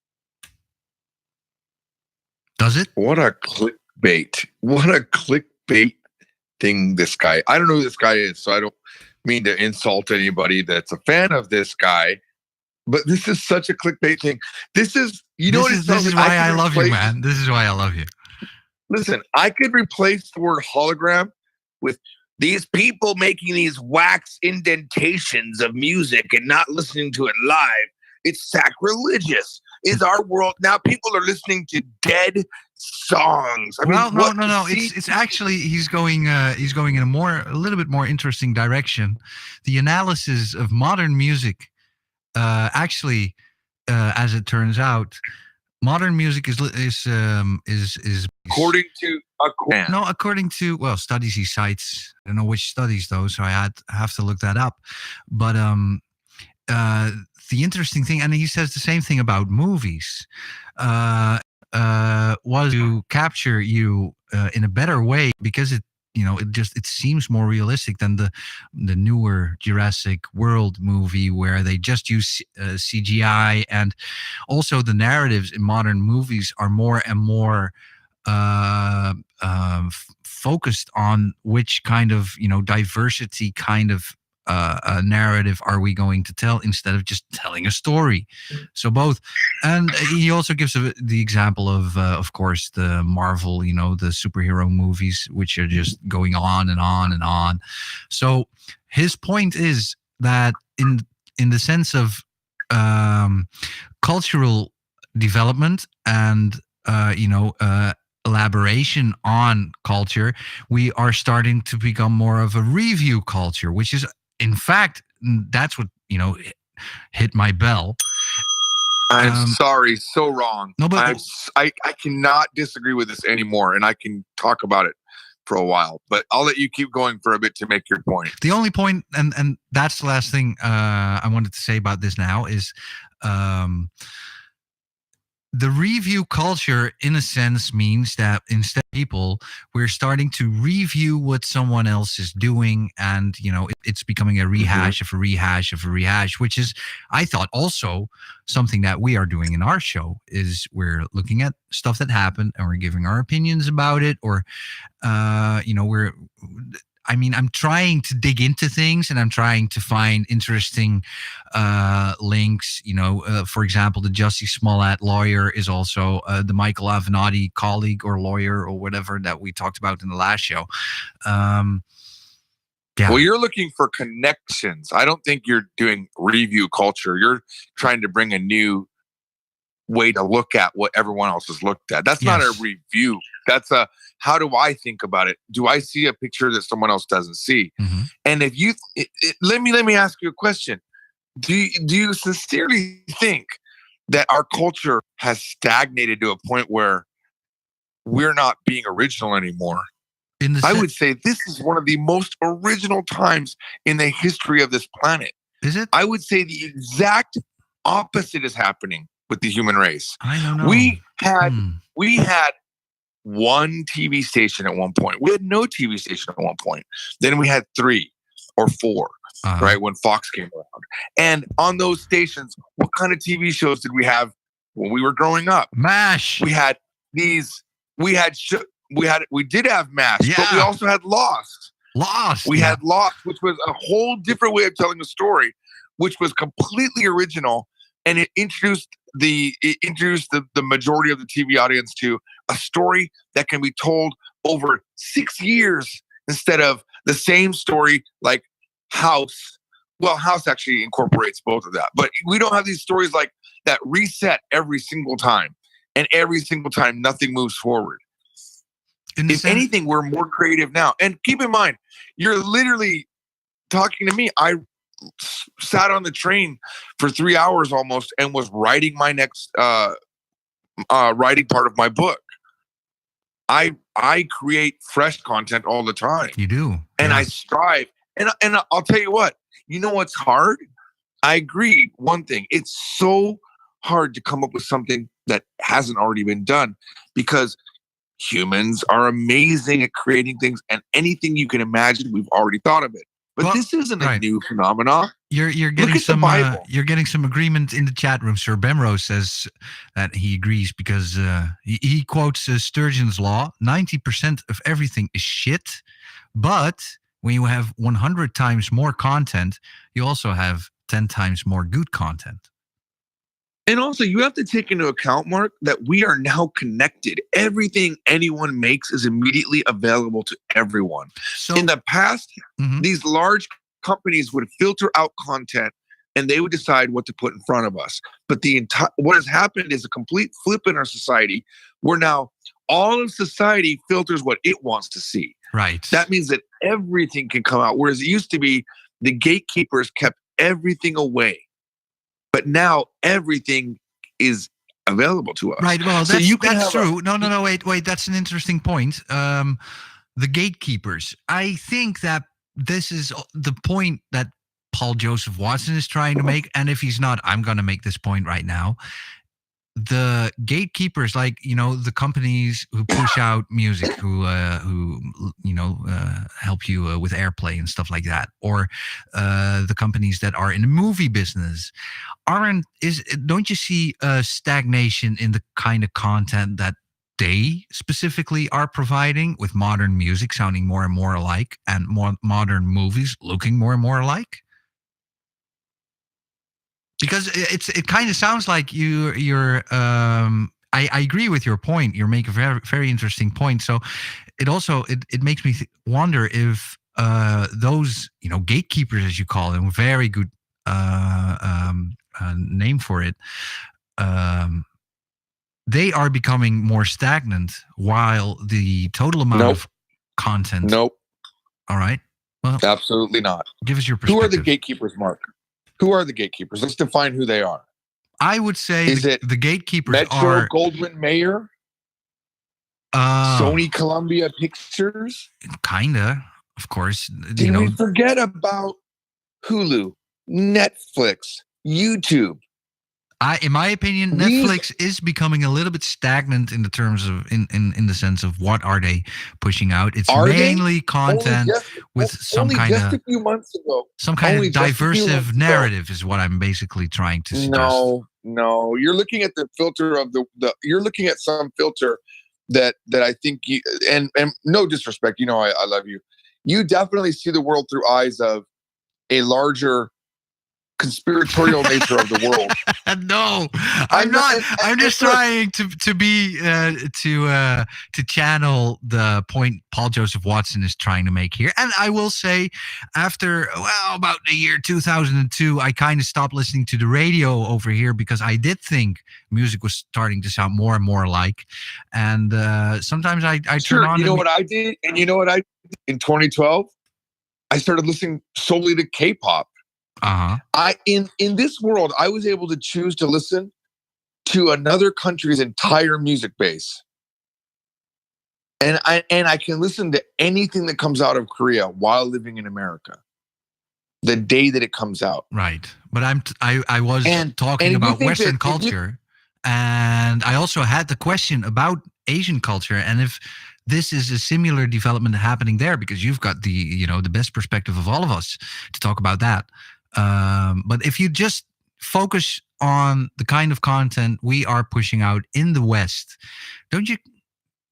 Speaker 3: Does it?
Speaker 7: What a clickbait. What a clickbait thing this guy. I don't know who this guy is, so I don't mean to insult anybody that's a fan of this guy, but this is such a clickbait thing. This is, you know,
Speaker 3: this is why I love you, man. This is why I love you.
Speaker 7: Listen, I could replace the word hologram with these people making these wax indentations of music and not listening to it live. It's sacrilegious. Is our world now? People are listening to dead songs. I
Speaker 3: well,
Speaker 7: mean,
Speaker 3: no. It's actually he's going in a little bit more interesting direction. The analysis of modern music, actually, as it turns out, modern music is
Speaker 7: according
Speaker 3: to studies he cites. I don't know which studies though, so I have to look that up. But the interesting thing, and he says the same thing about movies, was to capture you in a better way, because it seems more realistic than the newer Jurassic World movie, where they just use CGI, and also the narratives in modern movies are more and more focused on which kind of diversity kind of a narrative are we going to tell, instead of just telling a story. So both. And he also gives the example of course, the Marvel, the superhero movies, which are just going on and on and on. So his point is that in the sense of cultural development and elaboration on culture, we are starting to become more of a review culture, which is, in fact, that's what hit my bell.
Speaker 7: I'm sorry, so wrong.
Speaker 3: No, but
Speaker 7: I cannot disagree with this anymore, and I can talk about it for a while, but I'll let you keep going for a bit to make your point.
Speaker 3: The only point, and that's the last thing I wanted to say about this now, is the review culture, in a sense, means that instead of people, we're starting to review what someone else is doing, and it's becoming a rehash of a rehash of a rehash, which is, I thought, also something that we are doing in our show. Is we're looking at stuff that happened and we're giving our opinions about it, or I mean, I'm trying to dig into things and I'm trying to find interesting links. For example, the Jussie Smollett lawyer is also the Michael Avenatti colleague or lawyer or whatever that we talked about in the last show. Yeah.
Speaker 7: Well, you're looking for connections. I don't think you're doing review culture. You're trying to bring a new way to look at what everyone else has looked at. That's not a review. That's a, how do I think about it? Do I see a picture that someone else doesn't see?
Speaker 3: Mm-hmm.
Speaker 7: And if you, let me ask you a question. Do you sincerely think that our culture has stagnated to a point where we're not being original anymore? I would say this is one of the most original times in the history of this planet.
Speaker 3: Is it?
Speaker 7: I would say the exact opposite is happening with the human race.
Speaker 3: I don't know.
Speaker 7: We had one TV station at one point. We had no TV station at one point. Then we had 3 or 4, right, when Fox came around. And on those stations, what kind of TV shows did we have when we were growing up?
Speaker 3: MASH.
Speaker 7: We had these. We did have MASH, but we also had Lost. We had Lost, which was a whole different way of telling a story, which was completely original, and it introduced the majority of the TV audience to a story that can be told over 6 years instead of the same story like House. Well, House actually incorporates both of that, but we don't have these stories like that reset every single time, and every single time nothing moves forward. If anything, we're more creative now. And keep in mind, you're literally talking to me. I sat on the train for 3 hours almost and was writing my next writing part of my book. I create fresh content all the time.
Speaker 3: You do.
Speaker 7: And I strive. And I'll tell you what, you know what's hard? I agree. One thing, it's so hard to come up with something that hasn't already been done, because humans are amazing at creating things, and anything you can imagine, we've already thought of it. But this isn't a new phenomenon.
Speaker 3: You're getting some agreement in the chat room. Sir Bemrose says that he agrees because he quotes Sturgeon's law: 90% of everything is shit, but when you have 100 times more content, you also have 10 times more good content.
Speaker 7: And also, you have to take into account, Mark, that we are now connected. Everything anyone makes is immediately available to everyone. So, in the past, these large companies would filter out content and they would decide what to put in front of us. But what has happened is a complete flip in our society, where now all of society filters what it wants to see.
Speaker 3: Right.
Speaker 7: That means that everything can come out. Whereas it used to be the gatekeepers kept everything away. But now everything is available to us.
Speaker 3: Right. Well, that's true. No. Wait. That's an interesting point. The gatekeepers. I think that this is the point that Paul Joseph Watson is trying to make. And if he's not, I'm going to make this point right now. The gatekeepers, like, the companies who push out music, who help you with airplay and stuff like that, or the companies that are in the movie business, don't you see a stagnation in the kind of content that they specifically are providing, with modern music sounding more and more alike, and more modern movies looking more and more alike? Because it kind of sounds like you're. I agree with your point. You make a very, very interesting point. So it also it makes me wonder if those gatekeepers, as you call them, very good name for it. They are becoming more stagnant, while the total amount of content.
Speaker 7: Nope.
Speaker 3: All right. Well,
Speaker 7: absolutely not.
Speaker 3: Give us your perspective.
Speaker 7: Who are the gatekeepers, Mark? Who are the gatekeepers? Let's define who they are.
Speaker 3: I would say the gatekeepers
Speaker 7: Metro
Speaker 3: are
Speaker 7: Goldwyn Mayer, Sony Columbia Pictures.
Speaker 3: Kinda, of course.
Speaker 7: Did we forget about Hulu, Netflix, YouTube?
Speaker 3: In my opinion, Netflix is becoming a little bit stagnant in the terms of in the sense of what are they pushing out. It's mainly content with some kind of
Speaker 7: a few months ago.
Speaker 3: Some kind of diversive narrative is what I'm basically trying to suggest.
Speaker 7: No, you're looking at the filter of the you're looking at some filter that I think and no disrespect, I love you. you definitely see the world through eyes of a larger conspiratorial nature of the world.
Speaker 3: No, I'm not. I'm just trying to be to channel the point Paul Joseph Watson is trying to make here. And I will say, after about the year 2002, I kind of stopped listening to the radio over here because I did think music was starting to sound more and more alike. And sometimes I turn on.
Speaker 7: You know what I did, and you know what I did in 2012? I started listening solely to K-pop.
Speaker 3: Uh-huh.
Speaker 7: In this world, I was able to choose to listen to another country's entire music base. And I can listen to anything that comes out of Korea while living in America. The day that it comes out.
Speaker 3: Right. But I was talking about Western culture, and I also had the question about Asian culture, and if this is a similar development happening there, because you've got the best perspective of all of us to talk about that. But if you just focus on the kind of content we are pushing out in the West, don't you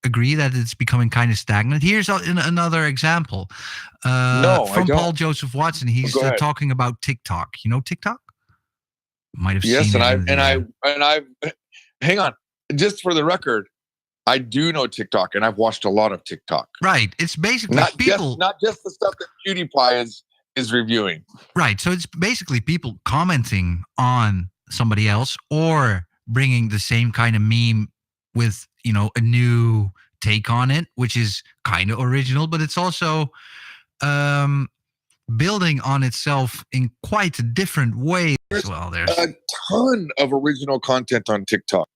Speaker 3: agree that it's becoming kind of stagnant? Here's another example from Paul Joseph Watson. He's talking about TikTok. You know TikTok? Might have seen it.
Speaker 7: I hang on. Just for the record, I do know TikTok, and I've watched a lot of TikTok.
Speaker 3: Right. It's basically
Speaker 7: not just the stuff that PewDiePie is reviewing.
Speaker 3: Right. So it's basically people commenting on somebody else or bringing the same kind of meme with, a new take on it, which is kind of original, but it's also building on itself in quite a different way as well. There's
Speaker 7: a ton of original content on TikTok.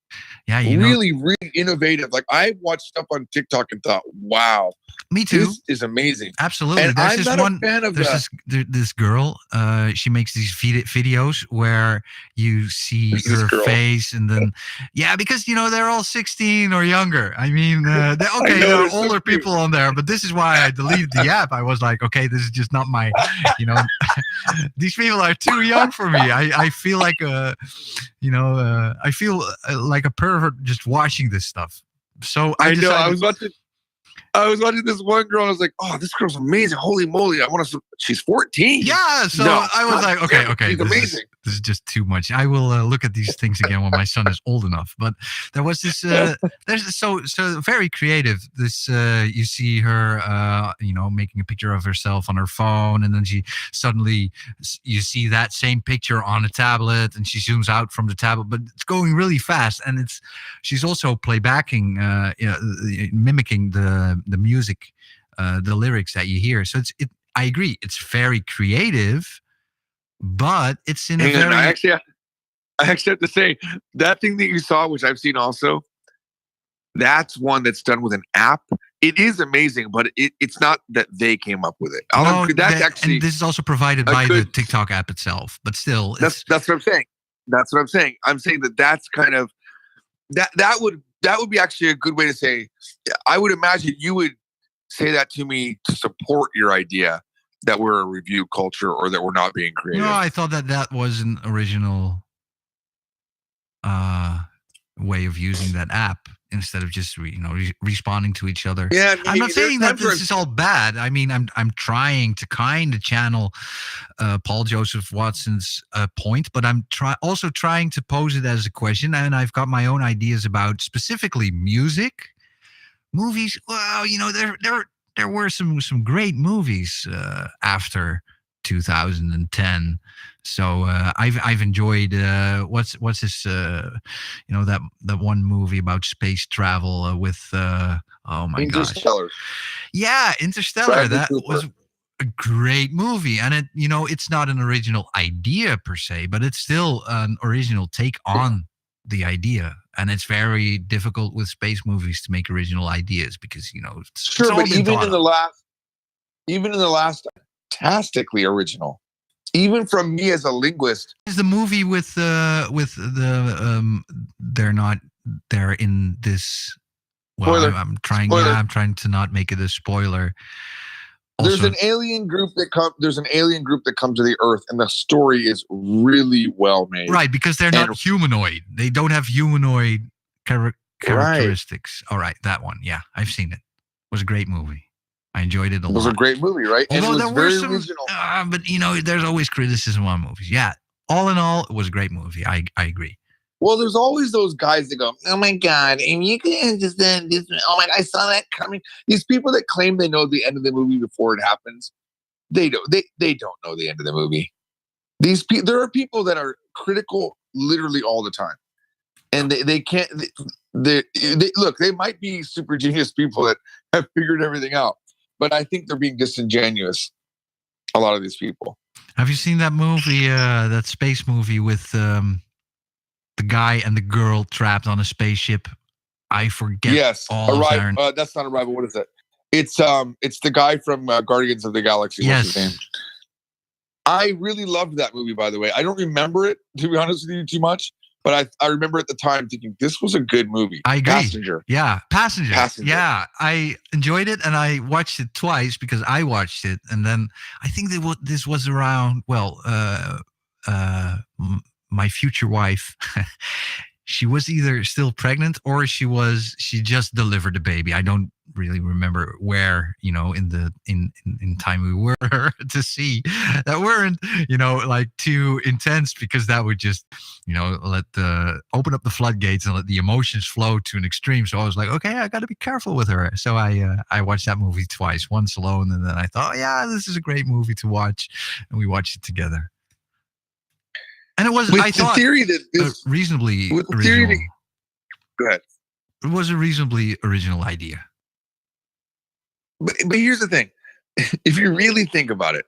Speaker 3: Yeah,
Speaker 7: really innovative. Like, I watched stuff on TikTok and thought, wow.
Speaker 3: Me too.
Speaker 7: This is amazing.
Speaker 3: Absolutely.
Speaker 7: And
Speaker 3: there's
Speaker 7: I'm not a fan of that.
Speaker 3: This girl, she makes these videos where you see her face, and then, because, they're all 16 or younger. I mean, there are older people on there, but this is why I deleted the app. I was like, okay, this is just not my, these people are too young for me. I feel like I feel like a pervert just watching this stuff. So I
Speaker 7: was watching this one girl, and I was like, oh, this girl's amazing. Holy moly. She's 14.
Speaker 3: Yeah. So I was like, okay.
Speaker 7: She's amazing.
Speaker 3: This is just too much. I will look at these things again when my son is old enough. But there was this, there's so very creative. This, you see her, making a picture of herself on her phone, and then you see that same picture on a tablet, and she zooms out from the tablet, but it's going really fast. And she's also playbacking, mimicking the music, the lyrics that you hear. So I agree. It's very creative, but it's in a very...
Speaker 7: I actually have to say, that thing that you saw, which I've seen also, that's one that's done with an app. It is amazing, but it's not that they came up with it.
Speaker 3: And this is also provided by the TikTok app itself, but still...
Speaker 7: That's what I'm saying. That's what I'm saying. I'm saying that's kind of... That would be actually a good way to say... I would imagine you would say that to me to support your idea that we're a review culture or that we're not being creative.
Speaker 3: No, I thought that was an original way of using that app instead of just responding to each other.
Speaker 7: Yeah,
Speaker 3: I'm not saying that this is all bad. I mean, I'm trying to kind of channel Paul Joseph Watson's point, but I'm also trying to pose it as a question, and I've got my own ideas about specifically music, movies. Well, there were some great movies after 2010. So I've enjoyed what's this that one movie about space travel with oh my gosh. Yeah, Interstellar. That was a great movie, and it's not an original idea per se, but it's still an original take on the idea. And it's very difficult with space movies to make original ideas because
Speaker 7: sure, but even in the last, fantastically original. Even from me as a linguist,
Speaker 3: is the movie with the they're in this. Well, I'm trying. Spoiler. Yeah, I'm trying to not make it a spoiler. Also,
Speaker 7: there's an alien group that comes to the Earth, and the story is really well made.
Speaker 3: Right, because they're not humanoid. They don't have humanoid characteristics. Right. All right, that one. Yeah, I've seen it. It was a great movie. I enjoyed it a
Speaker 7: It was
Speaker 3: lot.
Speaker 7: a great movie, right? And
Speaker 3: Although
Speaker 7: it
Speaker 3: there
Speaker 7: was
Speaker 3: were
Speaker 7: very
Speaker 3: some,
Speaker 7: original.
Speaker 3: but there's always criticism on movies. Yeah, all in all, it was a great movie. I agree.
Speaker 7: Well, there's always those guys that go, "Oh my god, and you can understand this." Oh my, I saw that coming. These people that claim they know the end of the movie before it happens, they don't. They don't know the end of the movie. There are people that are critical literally all the time, and they can't. They look. They might be super genius people that have figured everything out, but I think they're being disingenuous. A lot of these people.
Speaker 3: Have you seen that movie, that space movie with the guy and the girl trapped on a spaceship? I forget.
Speaker 7: Yes,
Speaker 3: all of their...
Speaker 7: Arrival. That's not Arrival. What is it? It's the guy from Guardians of the Galaxy. What's his name? I really loved that movie, by the way. I don't remember it, to be honest with you, too much, but I remember at the time thinking this was a good movie.
Speaker 3: I agree.
Speaker 7: Passenger.
Speaker 3: Yeah, Passenger.
Speaker 7: Passenger.
Speaker 3: Yeah, I enjoyed it, and I watched it twice because I watched it, and then I think this was around. Well, my future wife. She was either still pregnant or she just delivered the baby. I don't really remember where, in time we were to see that weren't, like too intense, because that would just, open up the floodgates and let the emotions flow to an extreme. So I was like, okay, I got to be careful with her. So I watched that movie twice, once alone. And then I thought, oh, yeah, this is a great movie to watch. And we watched it together. And it was,
Speaker 7: with
Speaker 3: I thought,
Speaker 7: theory that this,
Speaker 3: reasonably
Speaker 7: with the
Speaker 3: original.
Speaker 7: theory go ahead.
Speaker 3: It was a reasonably original idea.
Speaker 7: But here's the thing. If you really think about it,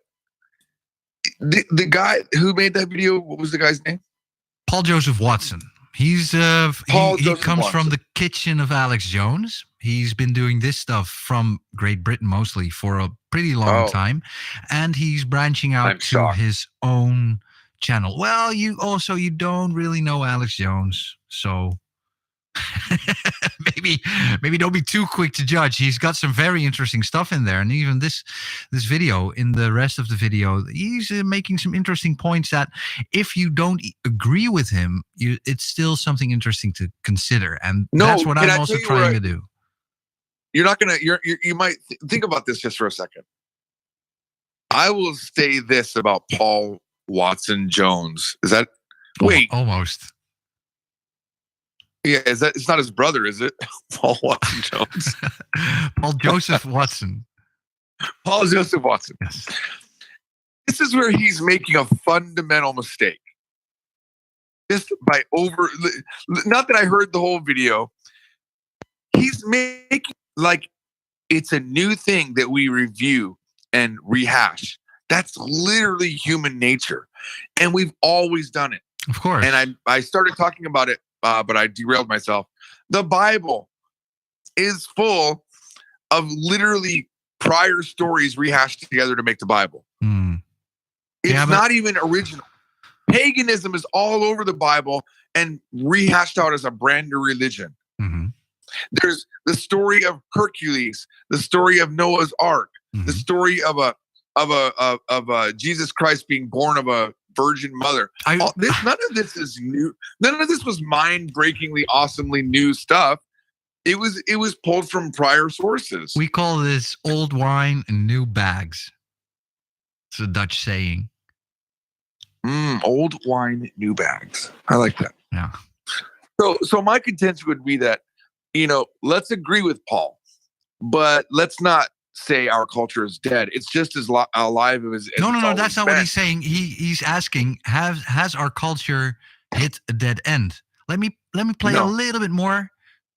Speaker 7: the guy who made that video, what was the guy's name?
Speaker 3: Paul Joseph Watson. He's he comes from the kitchen of Alex Jones. He's been doing this stuff from Great Britain mostly for a pretty long time. And he's branching out to his own channel. Well, you don't really know Alex Jones, so maybe don't be too quick to judge. He's got some very interesting stuff in there, and even this video, in the rest of the video, he's making some interesting points that if you don't agree with him, it's still something interesting to consider, and that's what I'm also trying to do.
Speaker 7: You're not gonna. You might think about this just for a second. I will say this about Paul Watson Jones. Is that
Speaker 3: almost?
Speaker 7: Yeah, is that? It's not his brother, is it? Paul Watson Jones.
Speaker 3: Paul Joseph Watson.
Speaker 7: Paul Joseph Watson.
Speaker 3: Yes.
Speaker 7: This is where he's making a fundamental mistake. Just by not that I heard the whole video. He's making like it's a new thing that we review and rehash. That's literally human nature. And we've always done it.
Speaker 3: Of course.
Speaker 7: And I started talking about it, but I derailed myself. The Bible is full of literally prior stories rehashed together to make the Bible. It's not even original. Paganism is all over the Bible and rehashed out as a brand new religion.
Speaker 3: Mm-hmm.
Speaker 7: There's the story of Hercules, the story of Noah's Ark, the story of Jesus Christ being born of a virgin mother. None of this is new. None of this was mind-breakingly, awesomely new stuff. It was pulled from prior sources.
Speaker 3: We call this old wine in new bags. It's a Dutch saying.
Speaker 7: Old wine, new bags. I like that.
Speaker 3: Yeah.
Speaker 7: So my contention would be that, let's agree with Paul, but let's not say our culture is dead. It's just as alive as
Speaker 3: no. That's not what he's saying. He's asking, has our culture hit a dead end? Let me play a little bit more.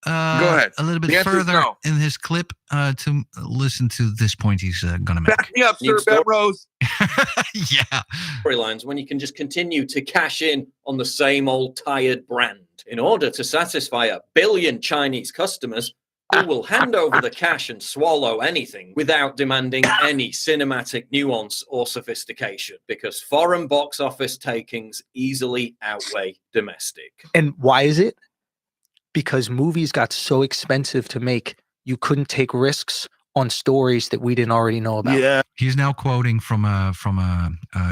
Speaker 7: Go ahead.
Speaker 3: A little bit further in his clip to listen to this point he's gonna make.
Speaker 7: Back me up, sir. Ben Rose.
Speaker 3: Yeah.
Speaker 4: Storylines when you can just continue to cash in on the same old tired brand in order to satisfy 1 billion Chinese customers who will hand over the cash and swallow anything without demanding any cinematic nuance or sophistication, because foreign box office takings easily outweigh domestic.
Speaker 9: And why is it? Because movies got so expensive to make, you couldn't take risks on stories that we didn't already know about.
Speaker 7: Yeah.
Speaker 3: He's now quoting from a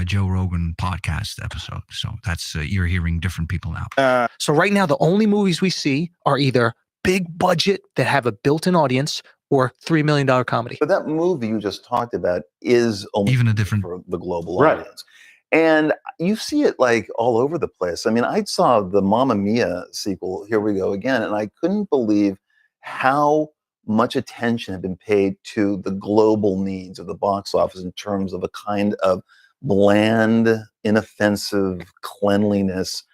Speaker 3: Joe Rogan podcast episode. So that's you're hearing different people now.
Speaker 9: So right now, the only movies we see are either big budget that have a built-in audience, or $3 million comedy.
Speaker 10: But that movie you just talked about is only
Speaker 3: Even a different-
Speaker 10: for the global
Speaker 11: Right.
Speaker 10: audience. And you see it like all over the place. I mean, I saw the Mamma Mia sequel, Here We Go Again, and I couldn't believe how much attention had been paid to the global needs of the box office in terms of a kind of bland, inoffensive cleanliness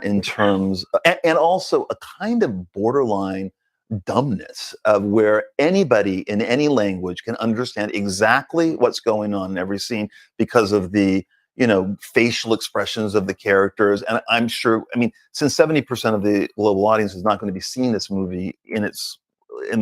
Speaker 10: in terms, and also a kind of borderline dumbness of where anybody in any language can understand exactly what's going on in every scene because of the facial expressions of the characters. And I'm sure, I mean, since 70% of the global audience is not going to be seeing this movie in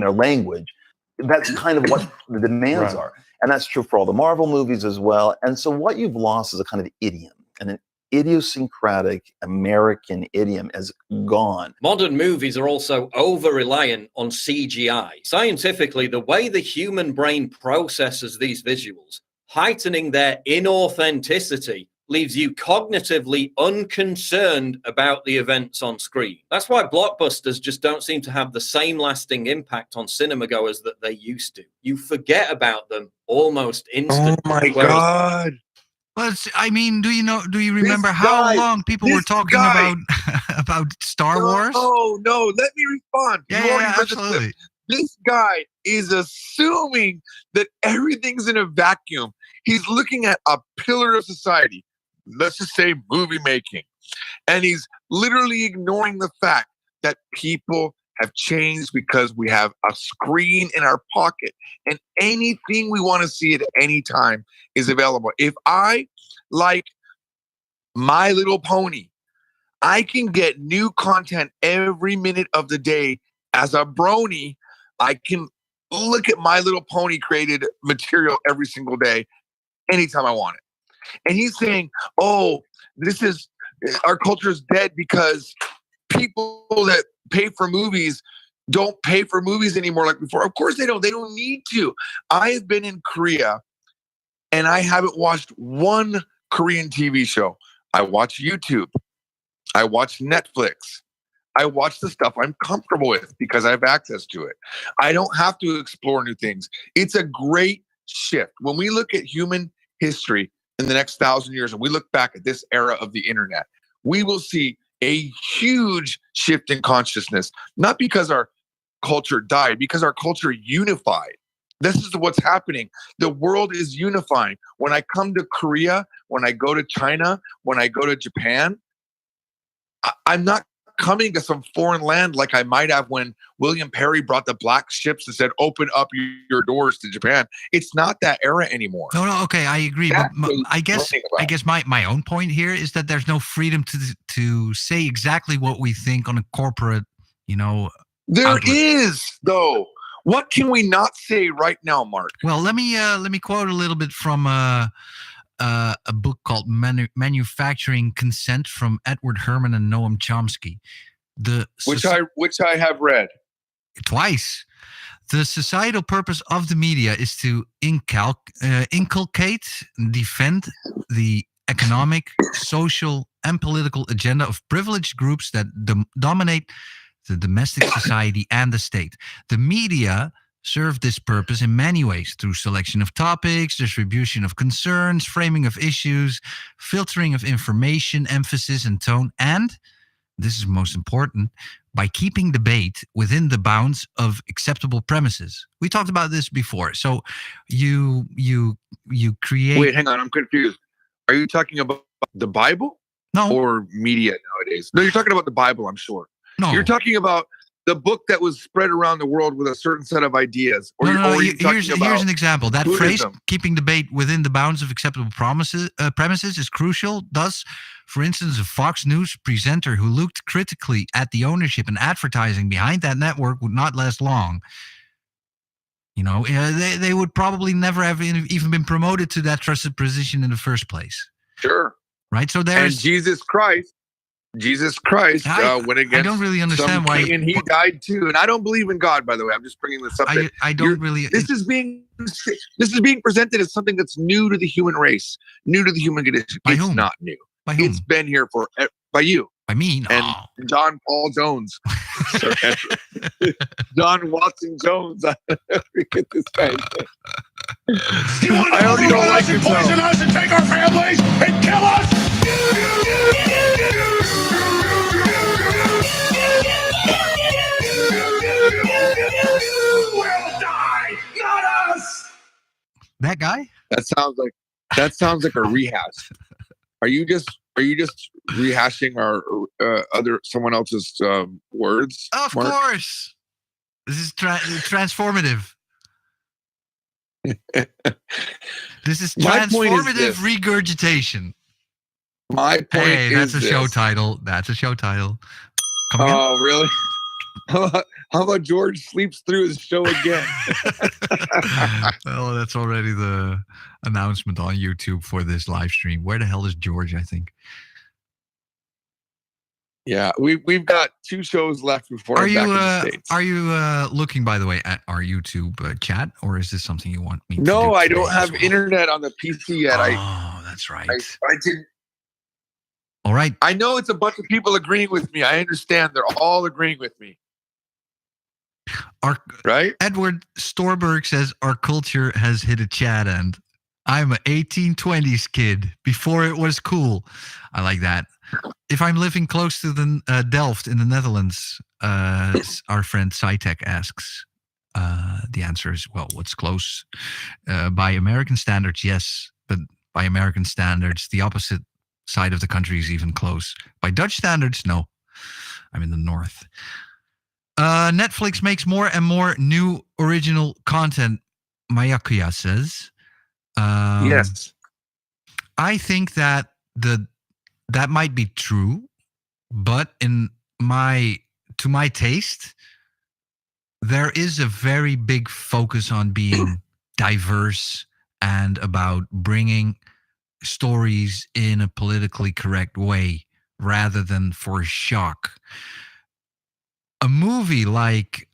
Speaker 10: their language, that's kind of what the demands
Speaker 11: Right.
Speaker 10: are. And that's true for all the Marvel movies as well. And so what you've lost is a kind of idiom, and an idiosyncratic American idiom is gone.
Speaker 4: Modern movies are also over-reliant on CGI. Scientifically, the way the human brain processes these visuals, heightening their inauthenticity, leaves you cognitively unconcerned about the events on screen. That's why blockbusters just don't seem to have the same lasting impact on cinema goers that they used to. You forget about them almost instantly.
Speaker 7: Oh my
Speaker 4: Whereas-
Speaker 7: God.
Speaker 3: Well, I mean, do you remember how
Speaker 7: guy-
Speaker 3: long people were
Speaker 7: this
Speaker 3: talking
Speaker 7: guy-
Speaker 3: about Star Wars?
Speaker 7: No, let me respond. You already read the clip.
Speaker 3: absolutely.
Speaker 7: This guy is assuming that everything's in a vacuum. He's looking at a pillar of society, let's just say movie making, and he's literally ignoring the fact that people have changed because we have a screen in our pocket, and anything we want to see at any time is available. If I like My Little Pony, I can get new content every minute of the day. As a brony, I can look at My Little Pony created material every single day, anytime I want it. And he's saying, oh, our culture is dead because people that pay for movies don't pay for movies anymore like before. Of course they don't. They don't need to. I have been in Korea and I haven't watched one Korean TV show. I watch YouTube. I watch Netflix. I watch the stuff I'm comfortable with because I have access to it. I don't have to explore new things. It's a great shift. When we look at human history in the next 1,000 years, and we look back at this era of the internet, we will see a huge shift in consciousness, not because our culture died, because our culture unified. This is what's happening. The world is unifying. When I come to Korea, when I go to China, when I go to Japan, I'm not coming to some foreign land like I might have when William Perry brought the black ships and said, open up your doors to Japan. It's not that era anymore.
Speaker 3: No, okay, I agree. But
Speaker 7: That's what
Speaker 3: I guess
Speaker 7: I'm talking about.
Speaker 3: my own point here is that there's no freedom to say exactly what we think on a corporate,
Speaker 7: There
Speaker 3: outlet.
Speaker 7: is, though. What can we not say right now, Mark?
Speaker 3: Well, let me quote a little bit from a book called Manufacturing Consent from Edward Herman and Noam Chomsky.
Speaker 7: Which I have read.
Speaker 3: Twice. The societal purpose of the media is to inculcate and defend the economic, social, and political agenda of privileged groups that dominate the domestic society and the state. The media serve this purpose in many ways through selection of topics, distribution of concerns, framing of issues, filtering of information, emphasis and tone, and, this is most important, by keeping debate within the bounds of acceptable premises. We talked about this before. So you create...
Speaker 7: Wait, hang on. I'm confused. Are you talking about the Bible?
Speaker 3: No.
Speaker 7: Or media nowadays? No, you're talking about the Bible, I'm sure.
Speaker 3: No.
Speaker 7: You're talking about the book that was spread around the world with a certain set of ideas. Or
Speaker 3: Here's an example. That phrase,
Speaker 7: Buddhism.
Speaker 3: keeping debate within the bounds of acceptable premises, is crucial. Thus, for instance, a Fox News presenter who looked critically at the ownership and advertising behind that network would not last long. They would probably never have even been promoted to that trusted position in the first place.
Speaker 7: Sure.
Speaker 3: Right? So there's...
Speaker 7: And Jesus Christ went against
Speaker 3: I don't really understand
Speaker 7: some
Speaker 3: why...
Speaker 7: king and he died too. And I don't believe in God, by the way. I'm just bringing this up.
Speaker 3: I don't really...
Speaker 7: This is being presented as something that's new to the human race, new to the human condition.
Speaker 3: By
Speaker 7: It's
Speaker 3: whom?
Speaker 7: not new.
Speaker 3: By whom?
Speaker 7: It's been here by you.
Speaker 3: I mean,
Speaker 7: and John Paul Jones. Sorry, John Watson Jones. I forget this guy's name.
Speaker 8: You want to
Speaker 7: I already don't like
Speaker 8: and
Speaker 7: it,
Speaker 8: poison
Speaker 7: though.
Speaker 8: us and take our families and kill us? You will die, not us.
Speaker 3: that guy.
Speaker 7: That sounds like a rehash. Are you just rehashing our someone else's words?
Speaker 3: Of
Speaker 7: Mark?
Speaker 3: course. This is transformative. This is
Speaker 7: My point is
Speaker 3: transformative
Speaker 7: this.
Speaker 3: regurgitation.
Speaker 7: My point
Speaker 3: Hey,
Speaker 7: is
Speaker 3: that's a show
Speaker 7: this.
Speaker 3: title. That's a show title. Come again?
Speaker 7: Oh, really? How about George sleeps through his show again?
Speaker 3: Well, that's already the announcement on YouTube for this live stream. Where the hell is George? I think.
Speaker 7: Yeah, we've got 2 shows left before I'm back in the States.
Speaker 3: Are you looking, by the way, at our YouTube chat, or is this something you want me to do?
Speaker 7: No, I don't
Speaker 3: today
Speaker 7: have
Speaker 3: as well?
Speaker 7: internet on the PC yet.
Speaker 3: Oh, that's right.
Speaker 7: I didn't.
Speaker 3: All right.
Speaker 7: I know it's a bunch of people agreeing with me. I understand they're all agreeing with me. Right?
Speaker 3: Edward Storberg says our culture has hit a Chad end. I'm an 1820s kid before it was cool. I like that. If I'm living close to the Delft in the Netherlands, our friend Cytec asks, the answer is, well, what's close? By American standards, yes. But by American standards, the opposite side of the country is even close. By Dutch standards, no. I'm in the north. Netflix makes more and more new original content, Mayakuya says.
Speaker 7: Yes.
Speaker 3: I think that that might be true, but to my taste, there is a very big focus on being diverse and about bringing stories in a politically correct way rather than for shock. A movie like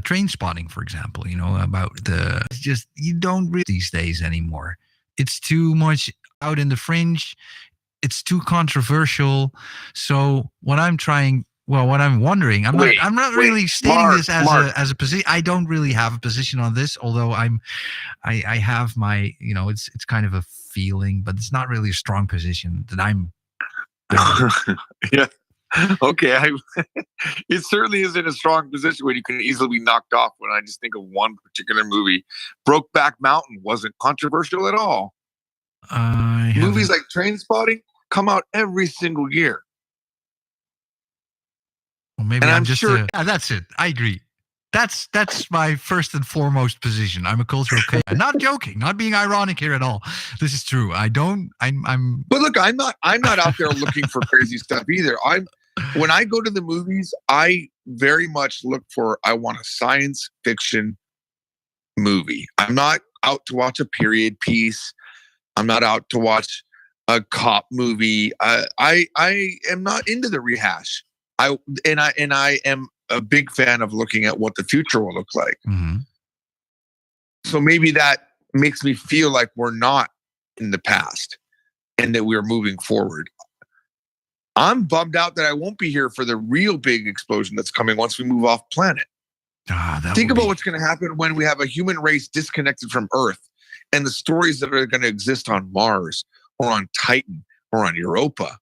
Speaker 3: Train Spotting, for example, about it's just, you don't read these days anymore. It's too much out in the fringe. It's too controversial. So what I'm wondering, I'm not really stating
Speaker 7: Mark,
Speaker 3: this as a position. I don't really have a position on this, although I have my, it's kind of a feeling, but it's not really a strong position that I'm
Speaker 7: Yeah. Okay. It certainly isn't a strong position when you can easily be knocked off. When I just think of one particular movie, Brokeback Mountain wasn't controversial at all. Movies like Train Spotting come out every single year.
Speaker 3: Well, maybe
Speaker 7: And
Speaker 3: I'm
Speaker 7: I'm
Speaker 3: just
Speaker 7: sure-
Speaker 3: that's it. I agree. That's my first and foremost position. I'm a cultural chaos. I'm not joking, not being ironic here at all. This is true. I'm
Speaker 7: But look, I'm not out there looking for crazy stuff either. When I go to the movies, I very much look for, I want a science fiction movie. I'm not out to watch a period piece. I'm not out to watch a cop movie. I am not into the rehash. I am a big fan of looking at what the future will look like.
Speaker 3: Mhm.
Speaker 7: So maybe that makes me feel like we're not in the past and that we're moving forward. I'm bummed out that I won't be here for the real big explosion that's coming once we move off planet. Think about what's going to happen when we have a human race disconnected from Earth, and the stories that are going to exist on Mars or on Titan or on Europa.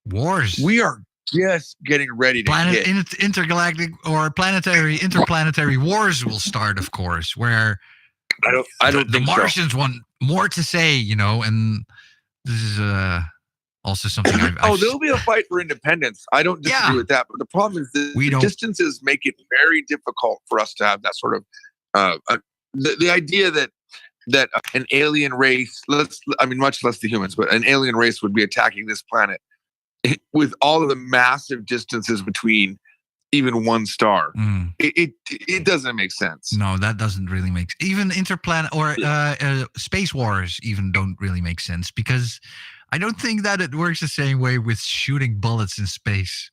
Speaker 3: Wars.
Speaker 7: We are just getting ready to hit.
Speaker 3: Intergalactic or interplanetary wars will start, of course, where
Speaker 7: I don't
Speaker 3: the
Speaker 7: think
Speaker 3: Martians want more to say, and this is also something I've
Speaker 7: there'll be a fight for independence. I don't disagree with that, but the problem is the distances make it very difficult for us to have that sort of the idea that an alien race, much less the humans, but an alien race would be attacking this planet with all of the massive distances between even one star. It doesn't make sense.
Speaker 3: No, that doesn't really make sense. Even interplanet or space wars even don't really make sense, because I don't think that it works the same way with shooting bullets in space.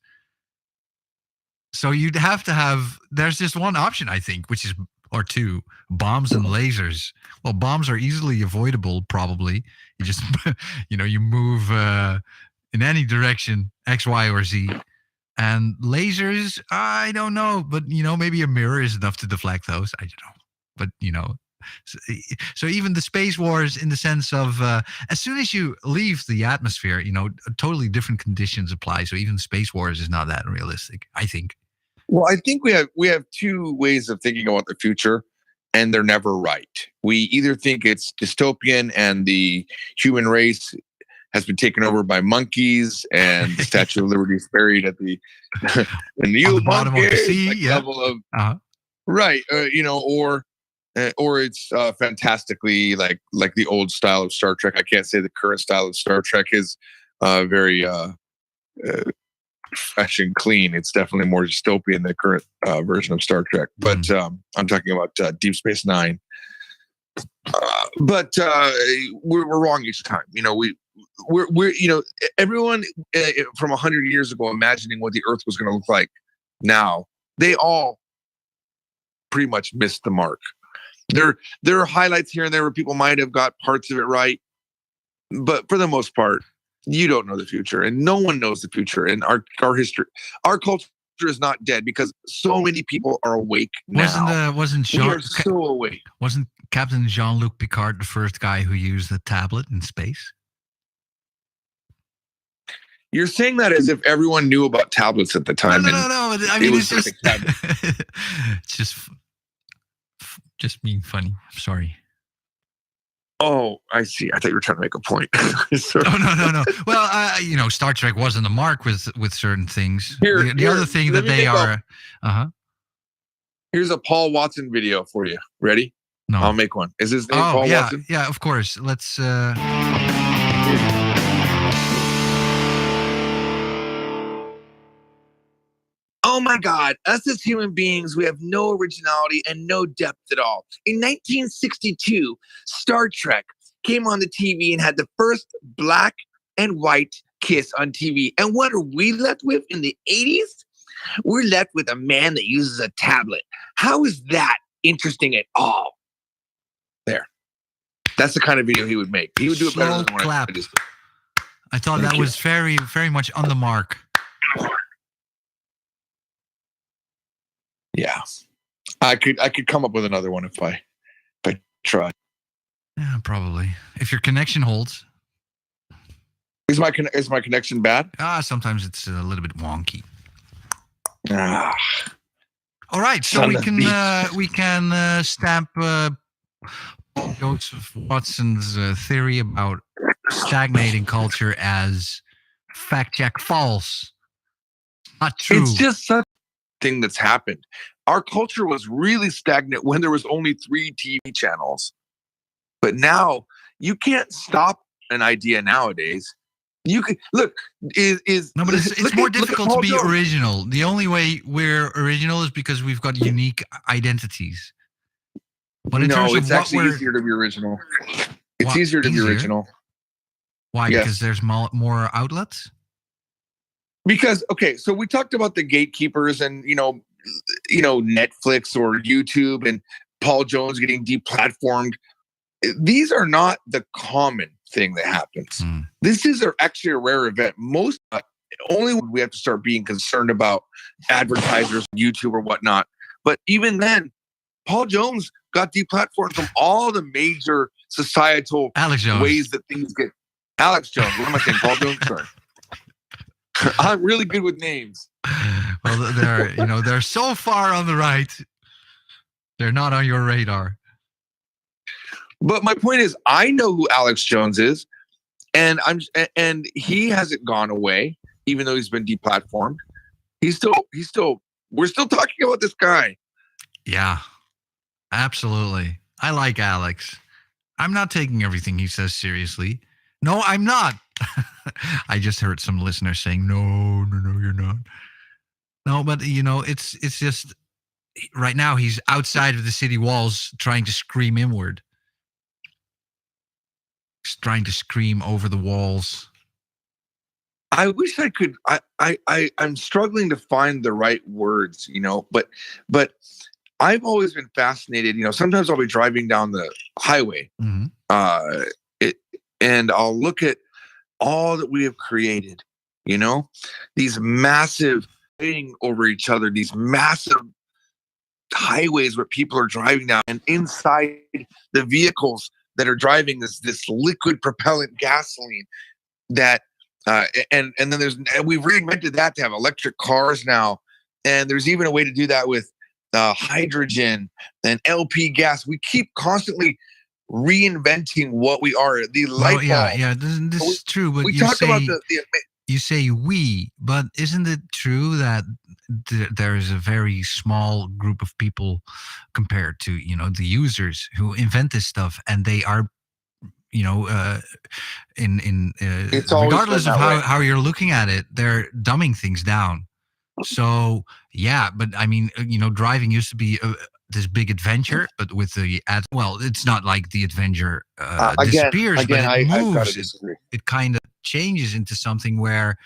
Speaker 3: So you'd have to have, there's just one option, I think, which is, or two, bombs and lasers. Well, bombs are easily avoidable, probably. You just, you move in any direction, X, Y, or Z. And lasers, I don't know, but maybe a mirror is enough to deflect those. I don't know, but so even the space wars, in the sense of as soon as you leave the atmosphere, totally different conditions apply. So even space wars is not that realistic, I think.
Speaker 7: Well, I think we have two ways of thinking about the future, and they're never right. We either think it's dystopian and the human race has been taken over by monkeys, and the Statue of Liberty is buried at the and
Speaker 3: the bottom of the sea,
Speaker 7: level of right, or it's fantastically like the old style of Star Trek. I can't say the current style of Star Trek is very fresh and clean. It's definitely more dystopian than the current version of Star Trek. But I'm talking about Deep Space Nine. But we're wrong each time. We're everyone from 100 years ago imagining what the Earth was going to look like now, they all pretty much missed the mark. There are highlights here and there where people might have got parts of it right, but for the most part, you don't know the future, and no one knows the future. And our history, our culture is not dead because so many people are awake now. We are so awake.
Speaker 3: Wasn't Captain Jean-Luc Picard the first guy who used the tablet in space?
Speaker 7: You're saying that as if everyone knew about tablets at the time.
Speaker 3: No. I mean, it's just being funny. I'm sorry.
Speaker 7: Oh, I see. I thought you were trying to make a point.
Speaker 3: No. Well, Star Trek wasn't the mark with certain things. The other thing that they are.
Speaker 7: Here's a Paul Watson video for you. Ready?
Speaker 3: No.
Speaker 7: I'll make one. Is his name Paul Watson?
Speaker 3: Yeah, of course. Let's.
Speaker 7: Oh my God, us as human beings, we have no originality and no depth at all. In 1962, Star Trek came on the TV and had the first black and white kiss on TV. And what are we left with in the 80s? We're left with a man that uses a tablet. How is that interesting at all? There. That's the kind of video he would make. He would do it better than what
Speaker 3: clap. I thought that was very, very much on the mark.
Speaker 7: Yeah, I could come up with another one if I tried.
Speaker 3: Yeah, probably. If your connection holds.
Speaker 7: Is my connection bad?
Speaker 3: Sometimes it's a little bit wonky.
Speaker 7: All
Speaker 3: right, so we can stamp Joseph Watson's theory about stagnating culture as fact check false. Not true.
Speaker 7: It's just such thing that's happened. Our culture was really stagnant when there was only 3 TV channels, but now you can't stop an idea nowadays. You can look but
Speaker 3: it's more difficult to be original. The only way we're original is because we've got unique identities. But in terms of
Speaker 7: it's actually easier to be original. It's easier to be original.
Speaker 3: Why? Yes. Because there's more outlets.
Speaker 7: Because, okay, so we talked about the gatekeepers and, Netflix or YouTube and Paul Jones getting deplatformed. These are not the common thing that happens. This is actually a rare event. Only when we have to start being concerned about advertisers, YouTube or whatnot. But even then, Paul Jones got deplatformed from all the major societal ways that things get. Alex Jones, what am I saying? Paul Jones, sorry. I'm really good with names.
Speaker 3: Well, they're so far on the right. They're not on your radar.
Speaker 7: But my point is, I know who Alex Jones is, and he hasn't gone away, even though he's been deplatformed. We're still talking about this guy.
Speaker 3: Yeah, absolutely. I like Alex. I'm not taking everything he says seriously. No, I'm not. I just heard some listeners saying, no, you're not. No, but it's just right now he's outside of the city walls trying to scream inward. He's trying to scream over the walls.
Speaker 7: I wish I could. I'm struggling to find the right words, but I've always been fascinated. Sometimes I'll be driving down the highway, and I'll look at all that we have created, these massive fighting over each other, these massive highways where people are driving down, and inside the vehicles that are driving this liquid propellant gasoline that and then we've reinvented that to have electric cars now, and there's even a way to do that with hydrogen and LP gas. We keep constantly reinventing what we are. The light bulb.
Speaker 3: Yeah. This is true, but
Speaker 7: We talk about the
Speaker 3: you say we, but isn't it true that there is a very small group of people compared to the users who invent this stuff, and they are
Speaker 7: It's always
Speaker 3: regardless
Speaker 7: been
Speaker 3: of
Speaker 7: that way.
Speaker 3: how you're looking at it, they're dumbing things down. So yeah, but I mean, driving used to be this big adventure, but with the it's not like the adventure disappears, but it
Speaker 7: I've got to
Speaker 3: moves.
Speaker 7: disagree.
Speaker 3: It kind of changes into something where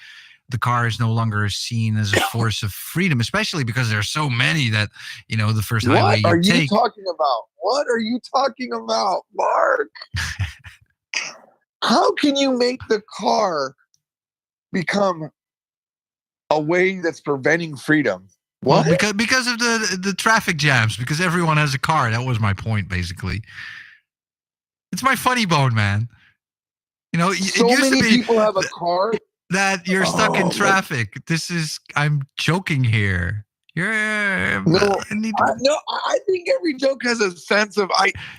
Speaker 3: the car is no longer seen as a force of freedom, especially because there are so many that the first highway
Speaker 7: What are
Speaker 3: you
Speaker 7: you
Speaker 3: take.
Speaker 7: talking about? What are you talking about, Mark? How can you make the car become a way that's preventing freedom? What?
Speaker 3: Well, because of the traffic jams, because everyone has a car. That was my point, basically. It's my funny bone, man.
Speaker 7: So
Speaker 3: it used
Speaker 7: many
Speaker 3: to be
Speaker 7: people have a car
Speaker 3: that you're stuck in traffic. I'm joking here. I
Speaker 7: think every joke has a sense of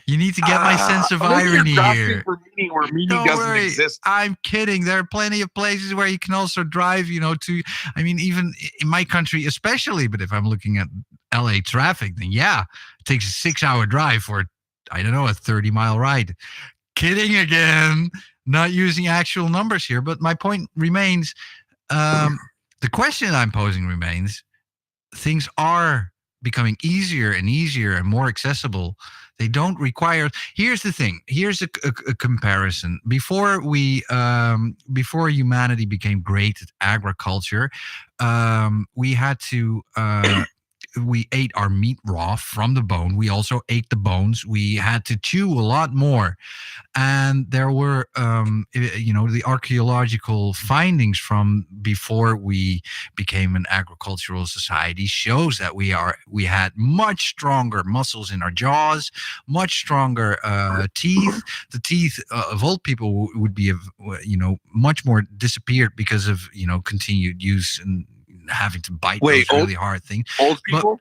Speaker 3: You need to get my sense of
Speaker 7: maybe
Speaker 3: irony
Speaker 7: you're grasping
Speaker 3: here.
Speaker 7: for meaning where meaning
Speaker 3: Don't
Speaker 7: doesn't
Speaker 3: worry,
Speaker 7: exist.
Speaker 3: I'm kidding. There are plenty of places where you can also drive, even in my country, especially, but if I'm looking at LA traffic, then yeah, it takes a 6-hour drive for, I don't know, a 30-mile ride. Kidding again, not using actual numbers here, but my point remains, the question I'm posing remains, things are becoming easier and easier and more accessible. They don't require. Here's the thing. Here's a comparison. Before humanity became great at agriculture, we had to. We ate our meat raw from the bone. We also ate the bones. We had to chew a lot more. And there were, the archaeological findings from before we became an agricultural society shows that we had much stronger muscles in our jaws, much stronger teeth. The teeth of old people would be, much more disappeared because of, continued use and having to bite those really hard things.
Speaker 7: Old people?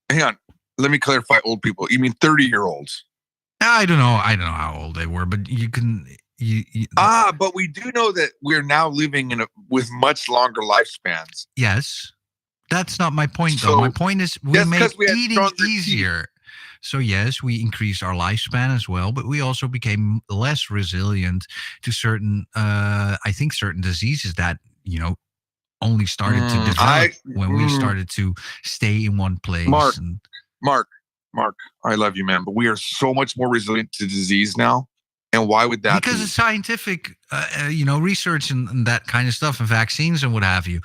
Speaker 7: Hang on. Let me clarify old people. You mean 30-year-olds?
Speaker 3: I don't know how old they were, but you can.
Speaker 7: But we do know that we're now living with much longer lifespans.
Speaker 3: Yes, that's not my point, though.
Speaker 7: So,
Speaker 3: my point is we made eating
Speaker 7: stronger
Speaker 3: easier.
Speaker 7: teeth.
Speaker 3: So yes, we increased our lifespan as well, but we also became less resilient to certain diseases that only started to develop when we started to stay in one place.
Speaker 7: Mark, I love you, man, but we are so much more resilient to disease now. And why would that be?
Speaker 3: Because of scientific, research and that kind of stuff, and vaccines and what have you.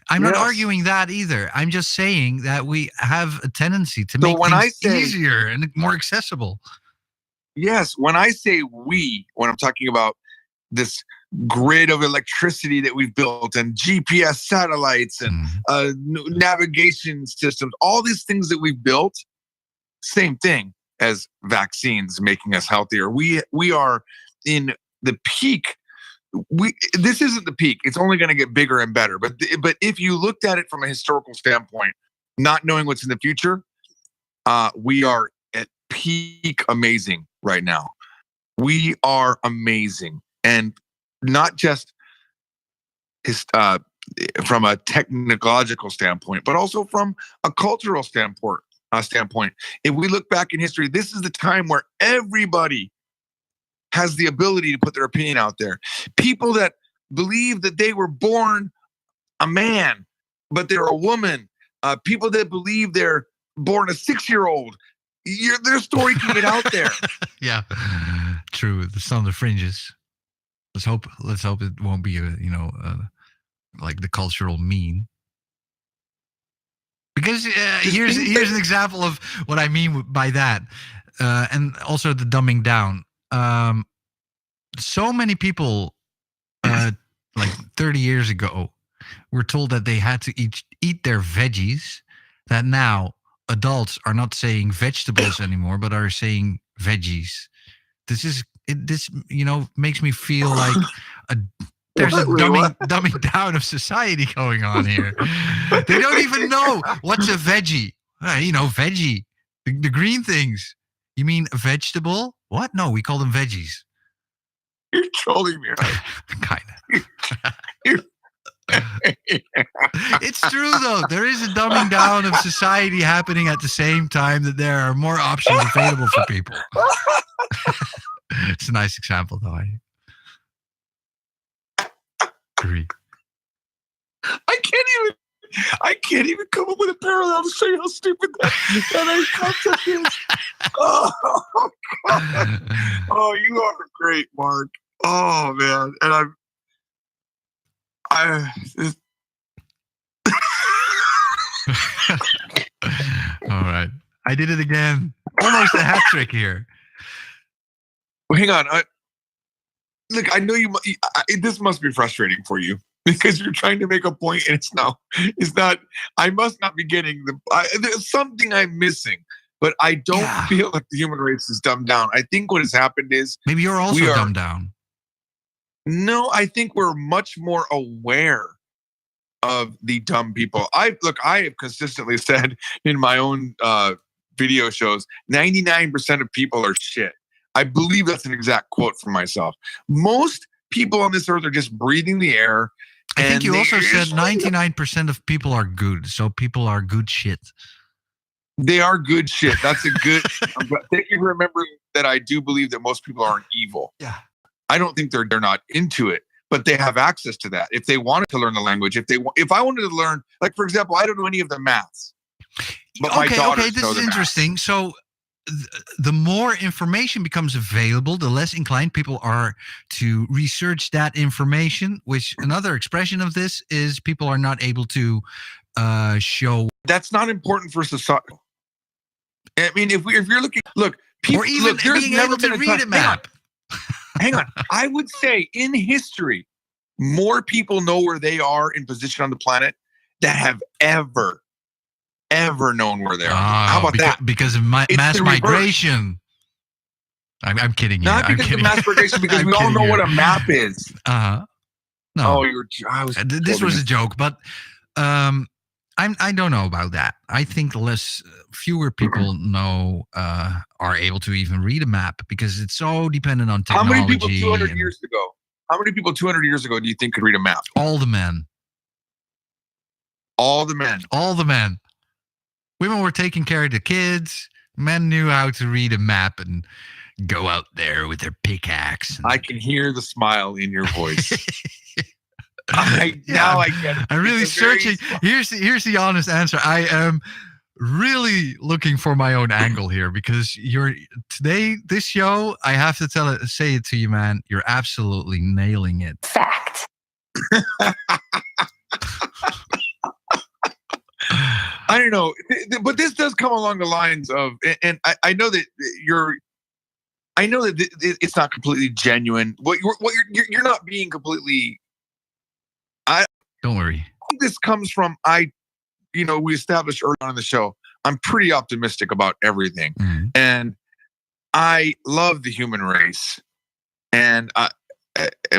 Speaker 3: I'm not arguing that either. I'm just saying that we have a tendency to make things easier and more accessible.
Speaker 7: Yes, when I say we, when I'm talking about this grid of electricity that we've built and GPS satellites and navigation systems, all these things that we've built, same thing as vaccines making us healthier. We are in the peak. This isn't the peak. It's only going to get bigger and better. But if you looked at it from a historical standpoint, not knowing what's in the future, we are at peak amazing right now. We are amazing. And not just from a technological standpoint, but also from a cultural standpoint. If we look back in history, this is the time where everybody has the ability to put their opinion out there. People that believe that they were born a man, but they're a woman. People that believe they're born a 6-year-old. Their story can get out there.
Speaker 3: Yeah, true. It's on the fringes. Let's hope it won't be like the cultural mean. Because here's an example of what I mean by that, and also the dumbing down. So many people like 30 years ago were told that they had to eat their veggies, that now adults are not saying vegetables anymore, but are saying veggies. This makes me feel like there's a dumbing down of society going on here. They don't even know what's a veggie. Veggie, the green things. You mean a vegetable? What? No, we call them veggies.
Speaker 7: You're trolling me, right?
Speaker 3: Kind of. It's true, though. There is a dumbing down of society happening at the same time that there are more options available for people. It's a nice example, though. I agree.
Speaker 7: I can't even come up with a parallel to show you how stupid that concept is. Oh, God. Oh, you are great, Mark. Oh, man. And
Speaker 3: all right. I did it again. Almost a hat trick here.
Speaker 7: Well, hang on. Look, I know this must be frustrating for you because you're trying to make a point and it's not, I must not be getting there's something I'm missing, but I don't feel like the human race is dumbed down. I think what has happened is
Speaker 3: maybe you're also dumbed down.
Speaker 7: No, I think we're much more aware of the dumb people. I have consistently said in my own video shows, 99% of people are shit. I believe that's an exact quote from myself. Most people on this earth are just breathing the air.
Speaker 3: I think you also said 99% of people are good. So people are good shit.
Speaker 7: They are good shit. That's a good. Thank you for remembering that. I do believe that most people aren't evil.
Speaker 3: Yeah.
Speaker 7: I don't think they're not into it, but they have access to that. If they wanted to learn the language, if I wanted to learn, like for example, I don't know any of the maths. But my daughters
Speaker 3: this
Speaker 7: know
Speaker 3: is
Speaker 7: the
Speaker 3: interesting.
Speaker 7: Maths.
Speaker 3: So the more information becomes available, the less inclined people are to research that information, which another expression of this is people are not able to show.
Speaker 7: That's not important for society. I mean, if you're looking, people,
Speaker 3: or even being able to read a map.
Speaker 7: Hang on. I would say in history, more people know where they are in position on the planet that have ever known where they are. How about that?
Speaker 3: Because of mass migration. I'm kidding you.
Speaker 7: Not because of mass migration, because we all know what a map is.
Speaker 3: No.
Speaker 7: Oh,
Speaker 3: this was a joke, but I don't know about that. I think fewer people know are able to even read a map because it's so dependent on technology.
Speaker 7: How many people 200 years ago? How many people 200 years ago do you think could read a map?
Speaker 3: All the men.
Speaker 7: All the men.
Speaker 3: All the men. Women were taking care of the kids. Men knew how to read a map and go out there with their pickaxe.
Speaker 7: I can hear the smile in your voice. Now I get it.
Speaker 3: I'm really searching. Here's the honest answer. I am really looking for my own angle here because this show, I have to say it to you, man. You're absolutely nailing it.
Speaker 11: Fact.
Speaker 7: I don't know, but this does come along the lines of, and I know that it's not completely genuine. What you're not being completely.
Speaker 3: Don't worry.
Speaker 7: I think this comes from we established early on in the show. I'm pretty optimistic about everything, and I love the human race, and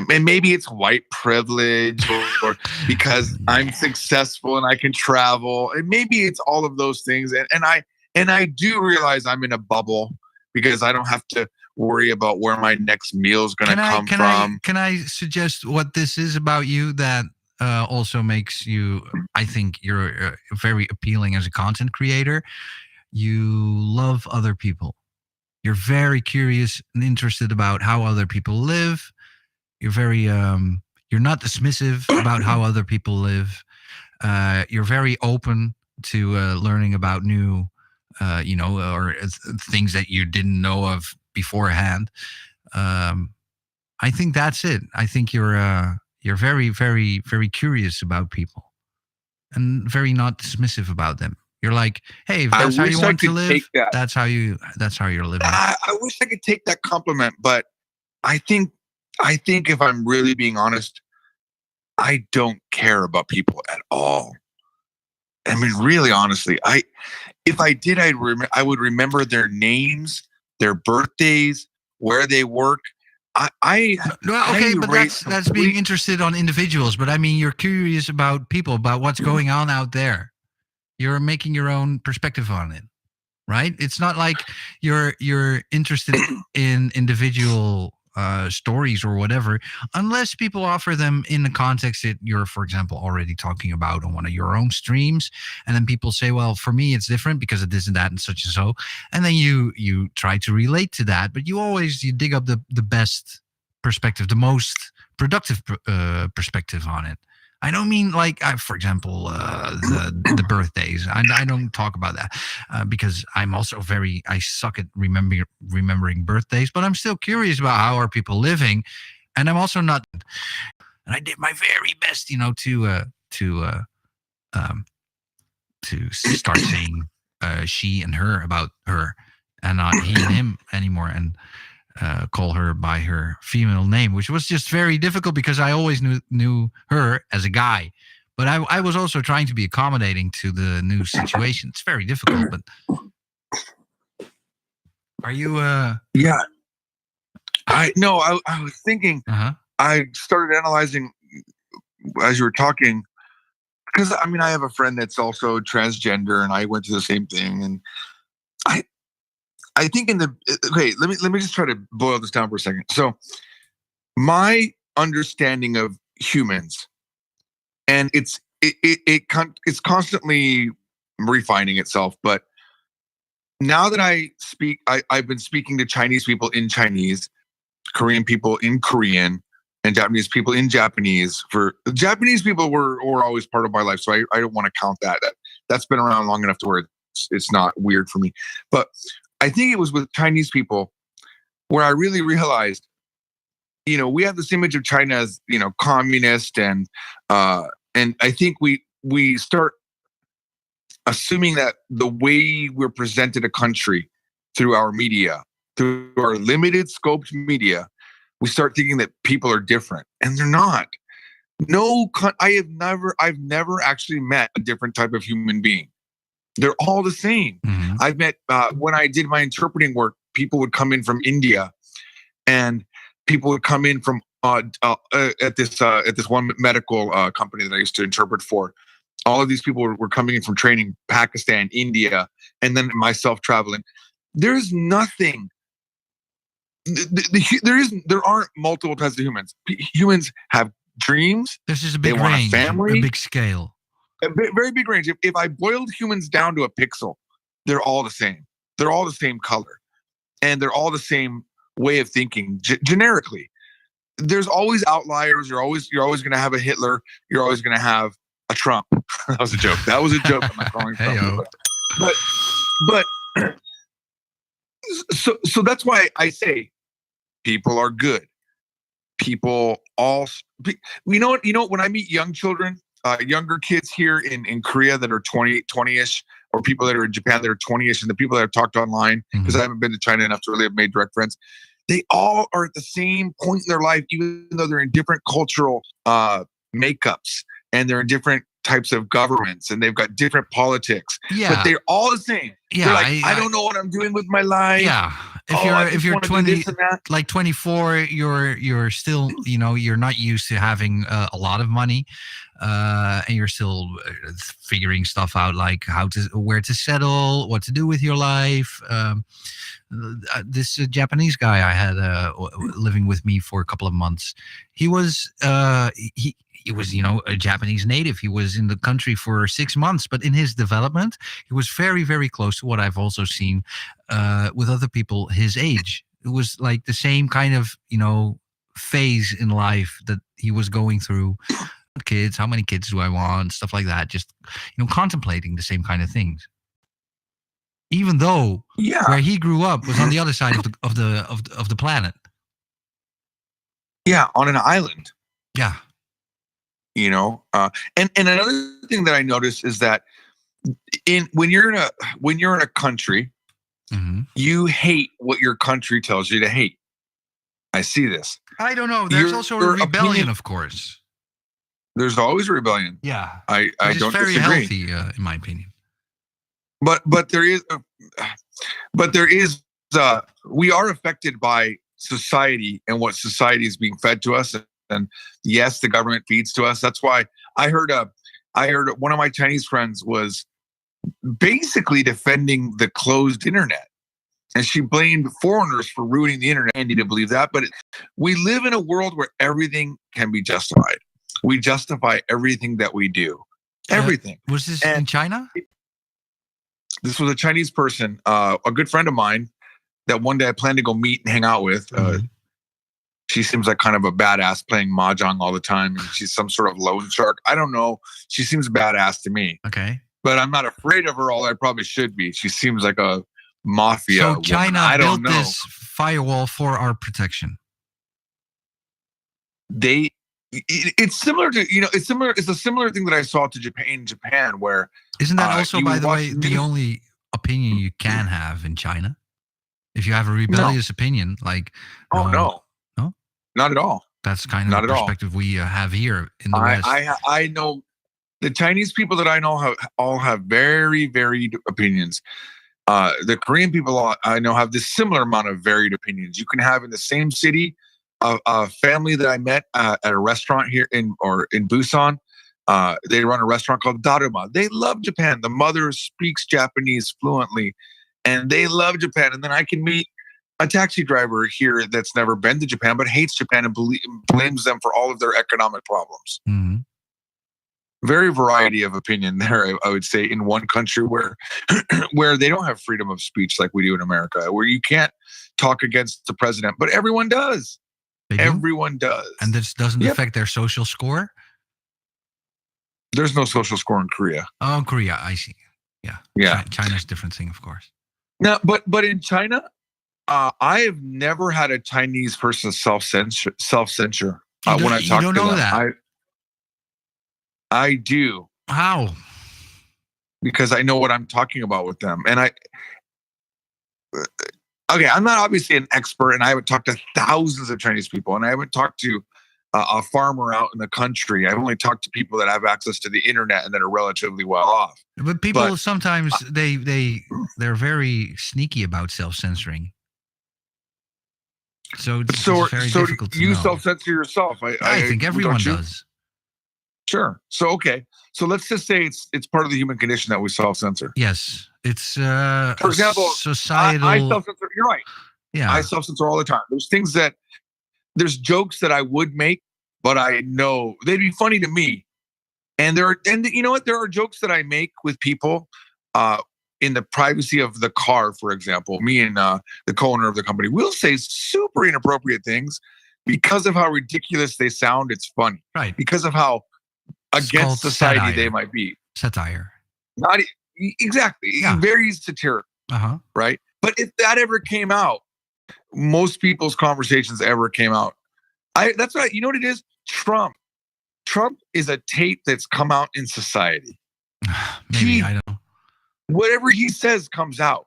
Speaker 7: maybe it's white privilege or because I'm successful and I can travel, and maybe it's all of those things. And I do realize I'm in a bubble because I don't have to worry about where my next meal is going to come from.
Speaker 3: Can I suggest what this is about you that also makes you, I think you're very appealing as a content creator. You love other people. You're very curious and interested about how other people live. You're very, you're not dismissive about how other people live. You're very open to learning about new, or things that you didn't know of beforehand. I think that's it. I think you're very, very, very curious about people and very not dismissive about them. You're like, hey, if that's how you want to live, that's how you're living.
Speaker 7: I wish I could take that compliment, but I think if I'm really being honest, I don't care about people at all. I mean, really, honestly, if I did, I would remember their names, their birthdays, where they work.
Speaker 3: Well, okay, but that's being interested on individuals. But I mean, you're curious about people, about what's going on out there. You're making your own perspective on it, right? It's not like you're interested in individual stories or whatever, unless people offer them in the context that you're, for example, already talking about on one of your own streams, and then people say, well, for me it's different because of this and that and such and so, and then you try to relate to that, but you dig up the best perspective, the most productive perspective on it. I don't mean like, for example, the birthdays. I don't talk about that because I'm also I suck at remembering birthdays, but I'm still curious about how are people living, and I'm also not. And I did my very best, to start saying she and her about her, and not he and him anymore, and call her by her female name, which was just very difficult because I always knew her as a guy. But I was also trying to be accommodating to the new situation. It's very difficult, but are you
Speaker 7: Yeah. I was thinking, I started analyzing as you were talking, because I mean, I have a friend that's also transgender, and I went through the same thing. And I think let me just try to boil this down for a second. So my understanding of humans, and it's constantly refining itself, but now that I've been speaking to Chinese people in Chinese, Korean people in Korean, and Japanese people in Japanese. For Japanese people were always part of my life, so I don't want to count that. That's been around long enough to where it's not weird for me. But I think it was with Chinese people where I really realized, we have this image of China as, communist, and I think we start assuming that the way we're presented a country through our media, through our limited scoped media, we start thinking that people are different, and they're not. I've never actually met a different type of human being. They're all the same.
Speaker 3: Mm-hmm.
Speaker 7: I've met, when I did my interpreting work, people would come in from India, and people would come in from at this one medical company that I used to interpret for. All of these people were coming in from training, Pakistan, India, and then myself traveling. There's nothing. There aren't multiple types of humans. Humans have dreams.
Speaker 3: This is a big range, a big scale.
Speaker 7: A very big range. If I boiled humans down to a pixel, they're all the same. They're all the same color, and they're all the same way of thinking generically. There's always outliers. You're always going to have a Hitler. You're always going to have a Trump. That was a joke. I'm not calling Trump. But so that's why I say people are good. People you know what? When I meet young children, younger kids here in Korea that are 20-ish, or people that are in Japan that are 20-ish, and the people that I've talked online, because I haven't been to China enough to really have made direct friends, they all are at the same point in their life, even though they're in different cultural makeups, and they're in different types of governments, and they've got different politics.
Speaker 3: Yeah.
Speaker 7: But they're all the same.
Speaker 3: Yeah,
Speaker 7: they're like, I don't know what I'm doing with my life.
Speaker 3: Yeah. If you're 20, like 24, you're still, you're not used to having a lot of money, and you're still figuring stuff out, like where to settle, what to do with your life. This Japanese guy I had living with me for a couple of months, he was he was, a Japanese native. He was in the country for 6 months, but in his development, he was very, very close to what I've also seen with other people his age. It was like the same kind of, phase in life that he was going through. Kids, how many kids do I want? Stuff like that. Just, contemplating the same kind of things. Even though where he grew up was on the other side of the planet.
Speaker 7: Yeah, on an island.
Speaker 3: Yeah.
Speaker 7: And another thing that I noticed is that when you're in a country,
Speaker 3: mm-hmm.
Speaker 7: you hate what your country tells you to hate. I see this.
Speaker 3: I don't know. There's also a rebellion, of course.
Speaker 7: There's always a rebellion.
Speaker 3: Yeah,
Speaker 7: I
Speaker 3: which
Speaker 7: don't
Speaker 3: is very
Speaker 7: disagree.
Speaker 3: healthy, in my opinion.
Speaker 7: But there is we are affected by society and what society is being fed to us. And yes, the government feeds to us. That's why I heard one of my Chinese friends was basically defending the closed internet. And she blamed foreigners for ruining the internet. I need to believe that. But we live in a world where everything can be justified. We justify everything that we do. Everything.
Speaker 3: Was this in China?
Speaker 7: This was a Chinese person, a good friend of mine that one day I plan to go meet and hang out with. She seems like kind of a badass playing mahjong all the time. And she's some sort of loan shark. I don't know. She seems badass to me.
Speaker 3: Okay.
Speaker 7: But I'm not afraid of her, although I probably should be. She seems like a mafia
Speaker 3: So
Speaker 7: woman.
Speaker 3: China
Speaker 7: I don't
Speaker 3: built
Speaker 7: know.
Speaker 3: this firewall for our protection.
Speaker 7: It's similar to, it's a similar thing that I saw to Japan where
Speaker 3: isn't that also,
Speaker 7: you
Speaker 3: by
Speaker 7: would
Speaker 3: the
Speaker 7: watch
Speaker 3: way, the
Speaker 7: news-
Speaker 3: only opinion you can have in China? If you have a rebellious opinion, like
Speaker 7: no, not at all.
Speaker 3: That's kind of
Speaker 7: Not
Speaker 3: the
Speaker 7: at all.
Speaker 3: perspective we have here in the West.
Speaker 7: I know the Chinese people that I know all have very varied opinions. The Korean people I know have this similar amount of varied opinions. You can have in the same city a family that I met at a restaurant here in Busan. They run a restaurant called Daruma. They love Japan. The mother speaks Japanese fluently, and they love Japan. And then I can meet a taxi driver here that's never been to Japan but hates Japan and blames them for all of their economic problems.
Speaker 3: Mhm.
Speaker 7: Very variety of opinion there, I would say, in one country where where they don't have freedom of speech like we do in America, where you can't talk against the president, but everyone does.
Speaker 3: They do?
Speaker 7: Everyone does.
Speaker 3: And this doesn't
Speaker 7: Yep.
Speaker 3: affect their social score?
Speaker 7: There's no social score in Korea.
Speaker 3: Oh, Korea, I see. Yeah.
Speaker 7: Yeah.
Speaker 3: China's a different thing, of course.
Speaker 7: No, but in China, I have never had a Chinese person self-censor when I talk to them.
Speaker 3: You don't know that?
Speaker 7: I do.
Speaker 3: How?
Speaker 7: Because I know what I'm talking about with them. And I'm not obviously an expert, and I haven't talked to thousands of Chinese people, and I haven't talked to a farmer out in the country. I've only talked to people that have access to the internet and that are relatively well off.
Speaker 3: But people sometimes they're very sneaky about self-censoring. So it's very difficult to
Speaker 7: you
Speaker 3: know.
Speaker 7: self-censor yourself.
Speaker 3: I think everyone
Speaker 7: don't you?
Speaker 3: does.
Speaker 7: Sure. So okay. So let's just say it's part of the human condition that we self-censor.
Speaker 3: Yes, it's
Speaker 7: for example,
Speaker 3: societal.
Speaker 7: I self-censor. You're right.
Speaker 3: Yeah,
Speaker 7: I self-censor all the time. There's jokes that I would make, but I know they'd be funny to me. And you know what? There are jokes that I make with people in the privacy of the car, for example. Me and the co-owner of the company will say super inappropriate things because of how ridiculous they sound. It's funny,
Speaker 3: right?
Speaker 7: Because of how
Speaker 3: It's called
Speaker 7: against society
Speaker 3: satire.
Speaker 7: they might be.
Speaker 3: Satire.
Speaker 7: Not exactly.
Speaker 3: Yeah.
Speaker 7: Very satirical,
Speaker 3: Uh-huh.
Speaker 7: right? But if that ever came out, most people's conversations ever came out. That's right. You know what it is? Trump is a tape that's come out in society.
Speaker 3: Maybe, I don't know.
Speaker 7: Whatever he says comes out.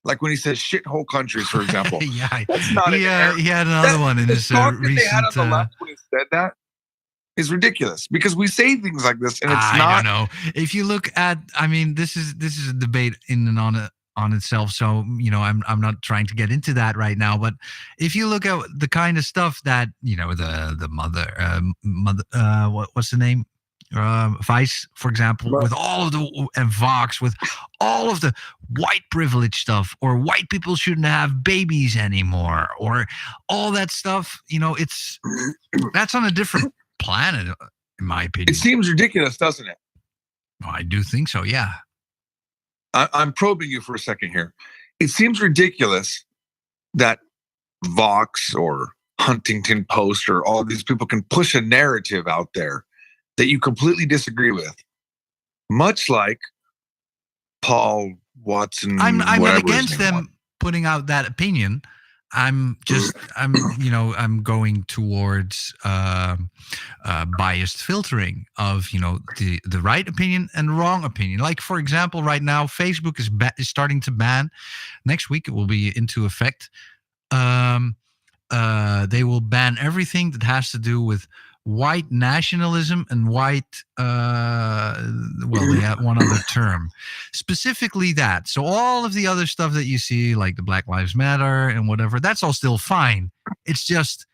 Speaker 7: Like when he says shithole countries, for example.
Speaker 3: Yeah,
Speaker 7: That's not
Speaker 3: he had another one in his
Speaker 7: talk that they had on
Speaker 3: recent.
Speaker 7: the left when he said that is ridiculous because we say things like this and it's
Speaker 3: I
Speaker 7: not.
Speaker 3: don't know. If you look at, I mean, this is a debate in and on itself. So I'm not trying to get into that right now. But if you look at the kind of stuff that the mother, what's the name? Vice, for example, with all of the and Vox with all of the white privilege stuff, or white people shouldn't have babies anymore, or all that stuff. That's on a different planet, in my opinion.
Speaker 7: It seems ridiculous, doesn't it?
Speaker 3: Well, I do think so. Yeah.
Speaker 7: I'm probing you for a second here. It seems ridiculous that Vox or Huntington Post or all these people can push a narrative out there that you completely disagree with, much like Paul Watson.
Speaker 3: I'm not
Speaker 7: whatever
Speaker 3: against
Speaker 7: his name
Speaker 3: them putting out that opinion. I'm going towards biased filtering of the right opinion and wrong opinion. Like, for example, right now Facebook is starting to ban. Next week it will be into effect. They will ban everything that has to do with white nationalism and white, they have one other term, specifically that. So all of the other stuff that you see, like the Black Lives Matter and whatever, that's all still fine. It's just,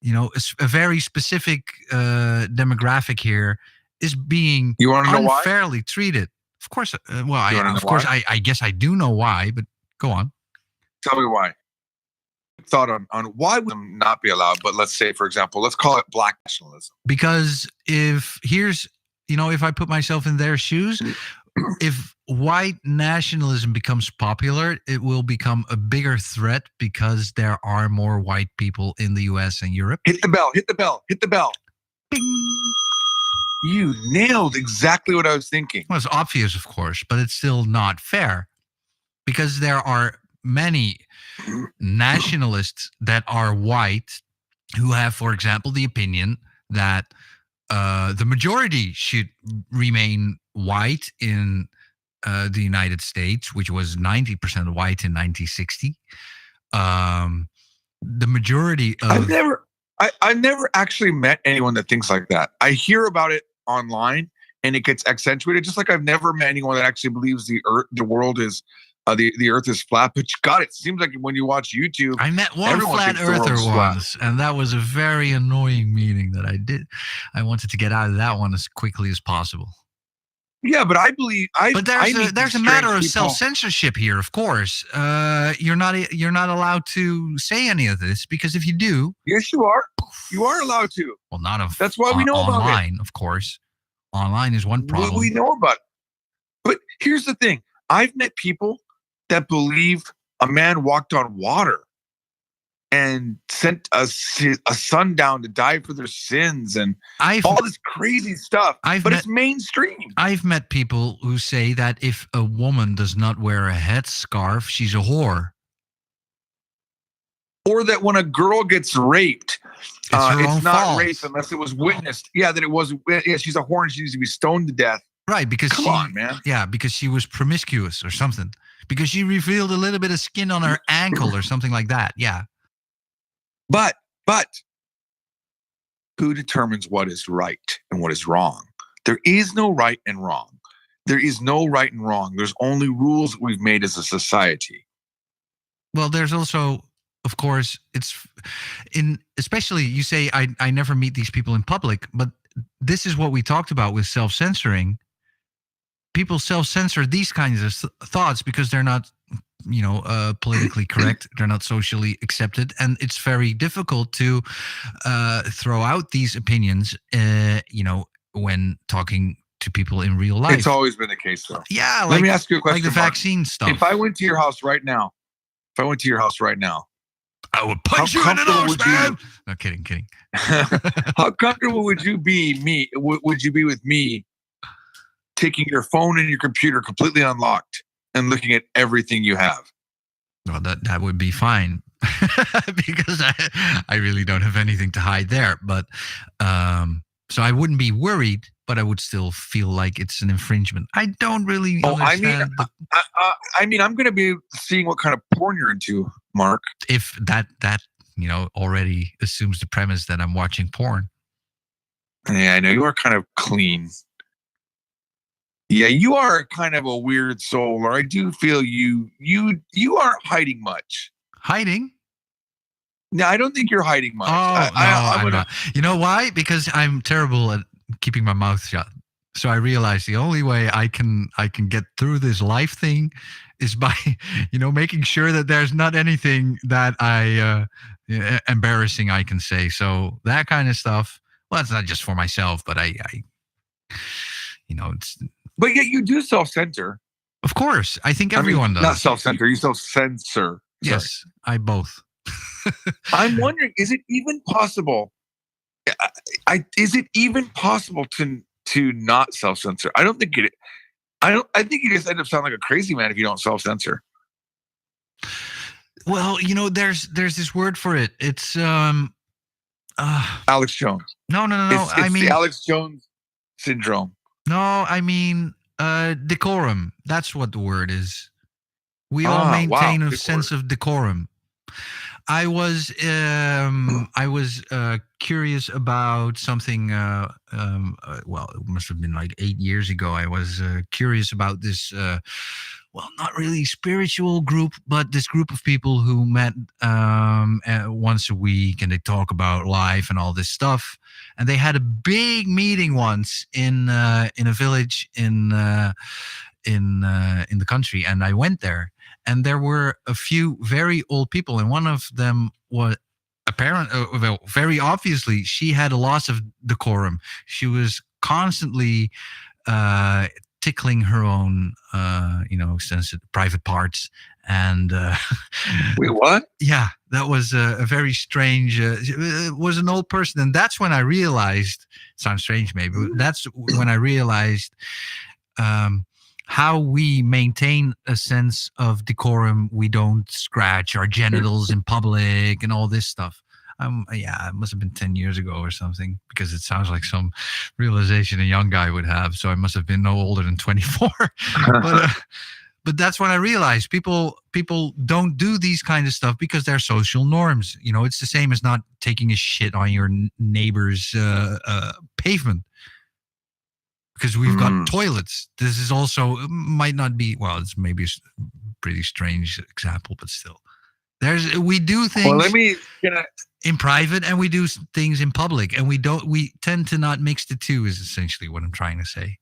Speaker 3: it's a very specific demographic here is being
Speaker 7: You want to know why?
Speaker 3: unfairly treated. Of course. I guess I do know why, but go on.
Speaker 7: Tell me why. Thought on why would them not be allowed, but let's say, for example, let's call it black nationalism.
Speaker 3: Because if I put myself in their shoes, if white nationalism becomes popular, it will become a bigger threat because there are more white people in the US and Europe.
Speaker 7: Hit the bell, hit the bell, hit the bell.
Speaker 3: Bing.
Speaker 7: You nailed exactly what I was thinking.
Speaker 3: Well, it's obvious, of course, but it's still not fair because there are many nationalists that are white who have, for example, the opinion that the majority should remain white in the United States, which was 90% white in 1960. The majority of...
Speaker 7: I've never actually met anyone that thinks like that. I hear about it online and it gets accentuated, just like I've never met anyone that actually believes the world is the earth is flat. But God, it seems like when you watch YouTube,
Speaker 3: I met one flat earther once, and that was a very annoying meeting that I did. I wanted to get out of that one as quickly as possible.
Speaker 7: Yeah, but I believe
Speaker 3: But there's a matter of self-censorship here, of course. You're not allowed to say any of this because if you do,
Speaker 7: yes, you are. You are allowed to.
Speaker 3: Well, not of.
Speaker 7: That's why we know
Speaker 3: online,
Speaker 7: about it.
Speaker 3: Of course. Online is one problem.
Speaker 7: We know about it. But here's the thing: I've met people that believe a man walked on water and sent a son down to die for their sins and all this crazy stuff. It's mainstream.
Speaker 3: I've met people who say that if a woman does not wear a headscarf, she's a whore.
Speaker 7: Or that when a girl gets raped, it's not
Speaker 3: fault.
Speaker 7: rape unless it was witnessed. Yeah, that it was. Yeah, she's a whore and she needs to be stoned to death.
Speaker 3: Right, because
Speaker 7: Come on, man.
Speaker 3: Yeah, because she was promiscuous or something. Because she revealed a little bit of skin on her ankle or something like that. Yeah.
Speaker 7: But who determines what is right and what is wrong? There is no right and wrong. There is no right and wrong. There's only rules that we've made as a society.
Speaker 3: Well, there's also, of course, especially you say I never meet these people in public, but this is what we talked about with self-censoring. People self-censor these kinds of thoughts because they're not, politically correct. They're not socially accepted. And it's very difficult to throw out these opinions, when talking to people in real life.
Speaker 7: It's always been the case, though.
Speaker 3: Yeah.
Speaker 7: Let me ask you a question.
Speaker 3: Like the vaccine stuff.
Speaker 7: If I went to your house right now, I
Speaker 3: would punch you in the nose, man. No, kidding.
Speaker 7: How comfortable would you be would you be with me taking your phone and your computer completely unlocked and looking at everything you have?
Speaker 3: Well, that would be fine because I really don't have anything to hide there. But so I wouldn't be worried, but I would still feel like it's an infringement. I don't really understand.
Speaker 7: I'm going to be seeing what kind of porn you're into, Mark.
Speaker 3: If that already assumes the premise that I'm watching porn.
Speaker 7: Yeah, I know you are kind of clean. Yeah, you are kind of a weird soul, or I do feel you aren't hiding much.
Speaker 3: Hiding?
Speaker 7: No, I don't think you're hiding much.
Speaker 3: I'm not. You know why? Because I'm terrible at keeping my mouth shut. So I realized the only way I can get through this life thing is by, making sure that there's not anything that embarrassing I can say. So that kind of stuff. Well, it's not just for myself, but it's.
Speaker 7: But yet you do self-censor.
Speaker 3: Of course. I think everyone does.
Speaker 7: Not self-censor, you self-censor.
Speaker 3: Yes, I both.
Speaker 7: I'm wondering, is it even possible? Is it even possible to not self-censor? I don't think it. I think you just end up sounding like a crazy man if you don't self-censor.
Speaker 3: Well, there's this word for it. It's
Speaker 7: Alex Jones.
Speaker 3: No.
Speaker 7: It's the Alex Jones syndrome.
Speaker 3: No, I mean decorum. That's what the word is. We all maintain a sense of decorum. I was curious about something. Well, it must have been like 8 years ago. I was curious about this. Well, not really spiritual group, but this group of people who met once a week, and they talk about life and all this stuff. And they had a big meeting once in a village in the country, and I went there, and there were a few very old people, and one of them was well, very obviously she had a loss of decorum. She was constantly tickling her own sensitive private parts, and
Speaker 11: Wait, what?
Speaker 3: yeah, that was a very strange. It was an old person, and that's when I realized. Sounds strange, maybe. But that's when I realized how we maintain a sense of decorum. We don't scratch our genitals in public and all this stuff. Yeah, it must have been 10 years ago or something, because it sounds like some realization a young guy would have. So I must have been no older than 24. But that's when I realized people don't do these kinds of stuff because they're social norms. You know, it's the same as not taking a shit on your neighbor's pavement, because we've got toilets. This is also might not be, well, it's maybe a pretty strange example, but still, we do things in private and we do things in public, and we tend to not mix the two, is essentially what I'm trying to say.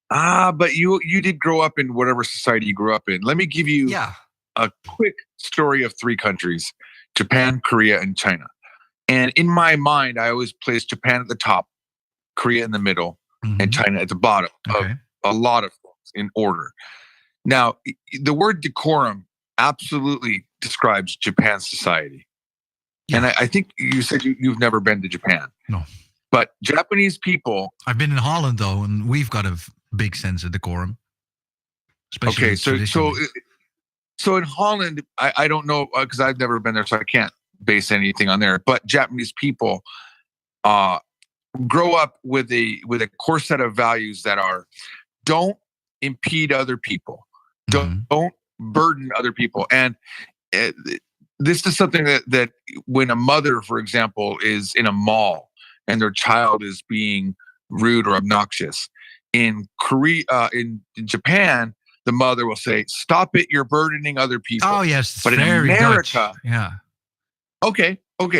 Speaker 11: But you did grow up in whatever society you grew up in. Let me give you a quick story of 3 countries: Japan, Korea, and China. And in my mind, I always place Japan at the top, Korea in the middle, and China at the bottom of a lot of things in order. Now, the word decorum absolutely describes Japan's society. Yeah. And I think you said you've never been to Japan.
Speaker 3: No.
Speaker 11: But Japanese people...
Speaker 3: I've been in Holland, though, and we've got a big sense of decorum.
Speaker 11: Okay, so in Holland, I don't know, because I've never been there, so I can't base anything on there. But Japanese people grow up with a core set of values that are: don't impede other people, don't burden other people. And this is something that when a mother, for example, is in a mall and their child is being rude or obnoxious, in Japan, the mother will say, "Stop it! You're burdening other people."
Speaker 3: Oh yes,
Speaker 11: but in America,
Speaker 3: Dutch. Yeah.
Speaker 11: Okay,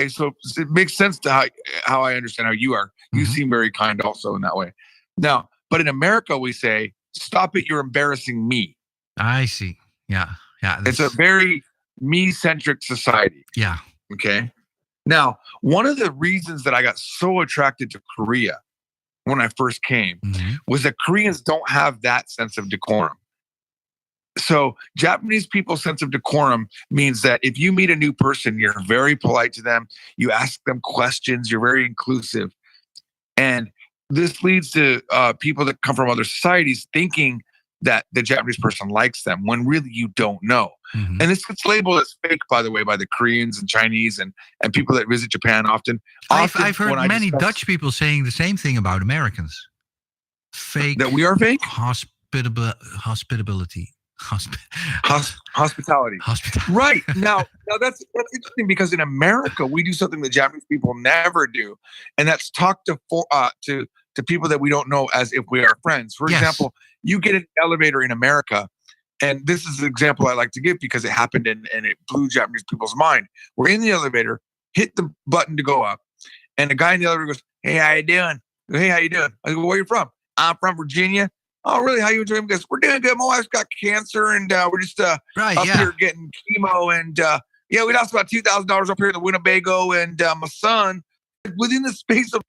Speaker 11: so it makes sense to how I understand how you are. You seem very kind also in that way. Now, but in America, we say, "Stop it! You're embarrassing me."
Speaker 3: I see. Yeah.
Speaker 11: It's a very me-centric society.
Speaker 3: Yeah.
Speaker 11: Okay. Now, one of the reasons that I got so attracted to Korea when I first came was that Koreans don't have that sense of decorum. So Japanese people's sense of decorum means that if you meet a new person, you're very polite to them. You ask them questions. You're very inclusive. And this leads to people that come from other societies thinking that the Japanese person likes them, when really you don't know. And this gets labeled as fake, by the way, by the Koreans and Chinese and people that visit Japan often.
Speaker 3: I've heard many Dutch people saying the same thing about Americans. Fake.
Speaker 11: That we are fake?
Speaker 3: Hospitality.
Speaker 11: Hospitality. Right. Now that's interesting, because in America, we do something that Japanese people never do. And that's talk to people that we don't know as if we are friends. For example, you get an elevator in America, and this is an example I like to give because it happened and it blew Japanese people's mind. We're in the elevator, hit the button to go up, and the guy in the elevator goes, "Hey, how you doing?" I go, "Hey, how you doing?" I go, "Where you from?" "I'm from Virginia." "Oh, really? How you doing?" Because we're doing good. My wife's got cancer, and we're just up here getting chemo, and we lost about $2,000 up here in the Winnebago, and my son, within the space of,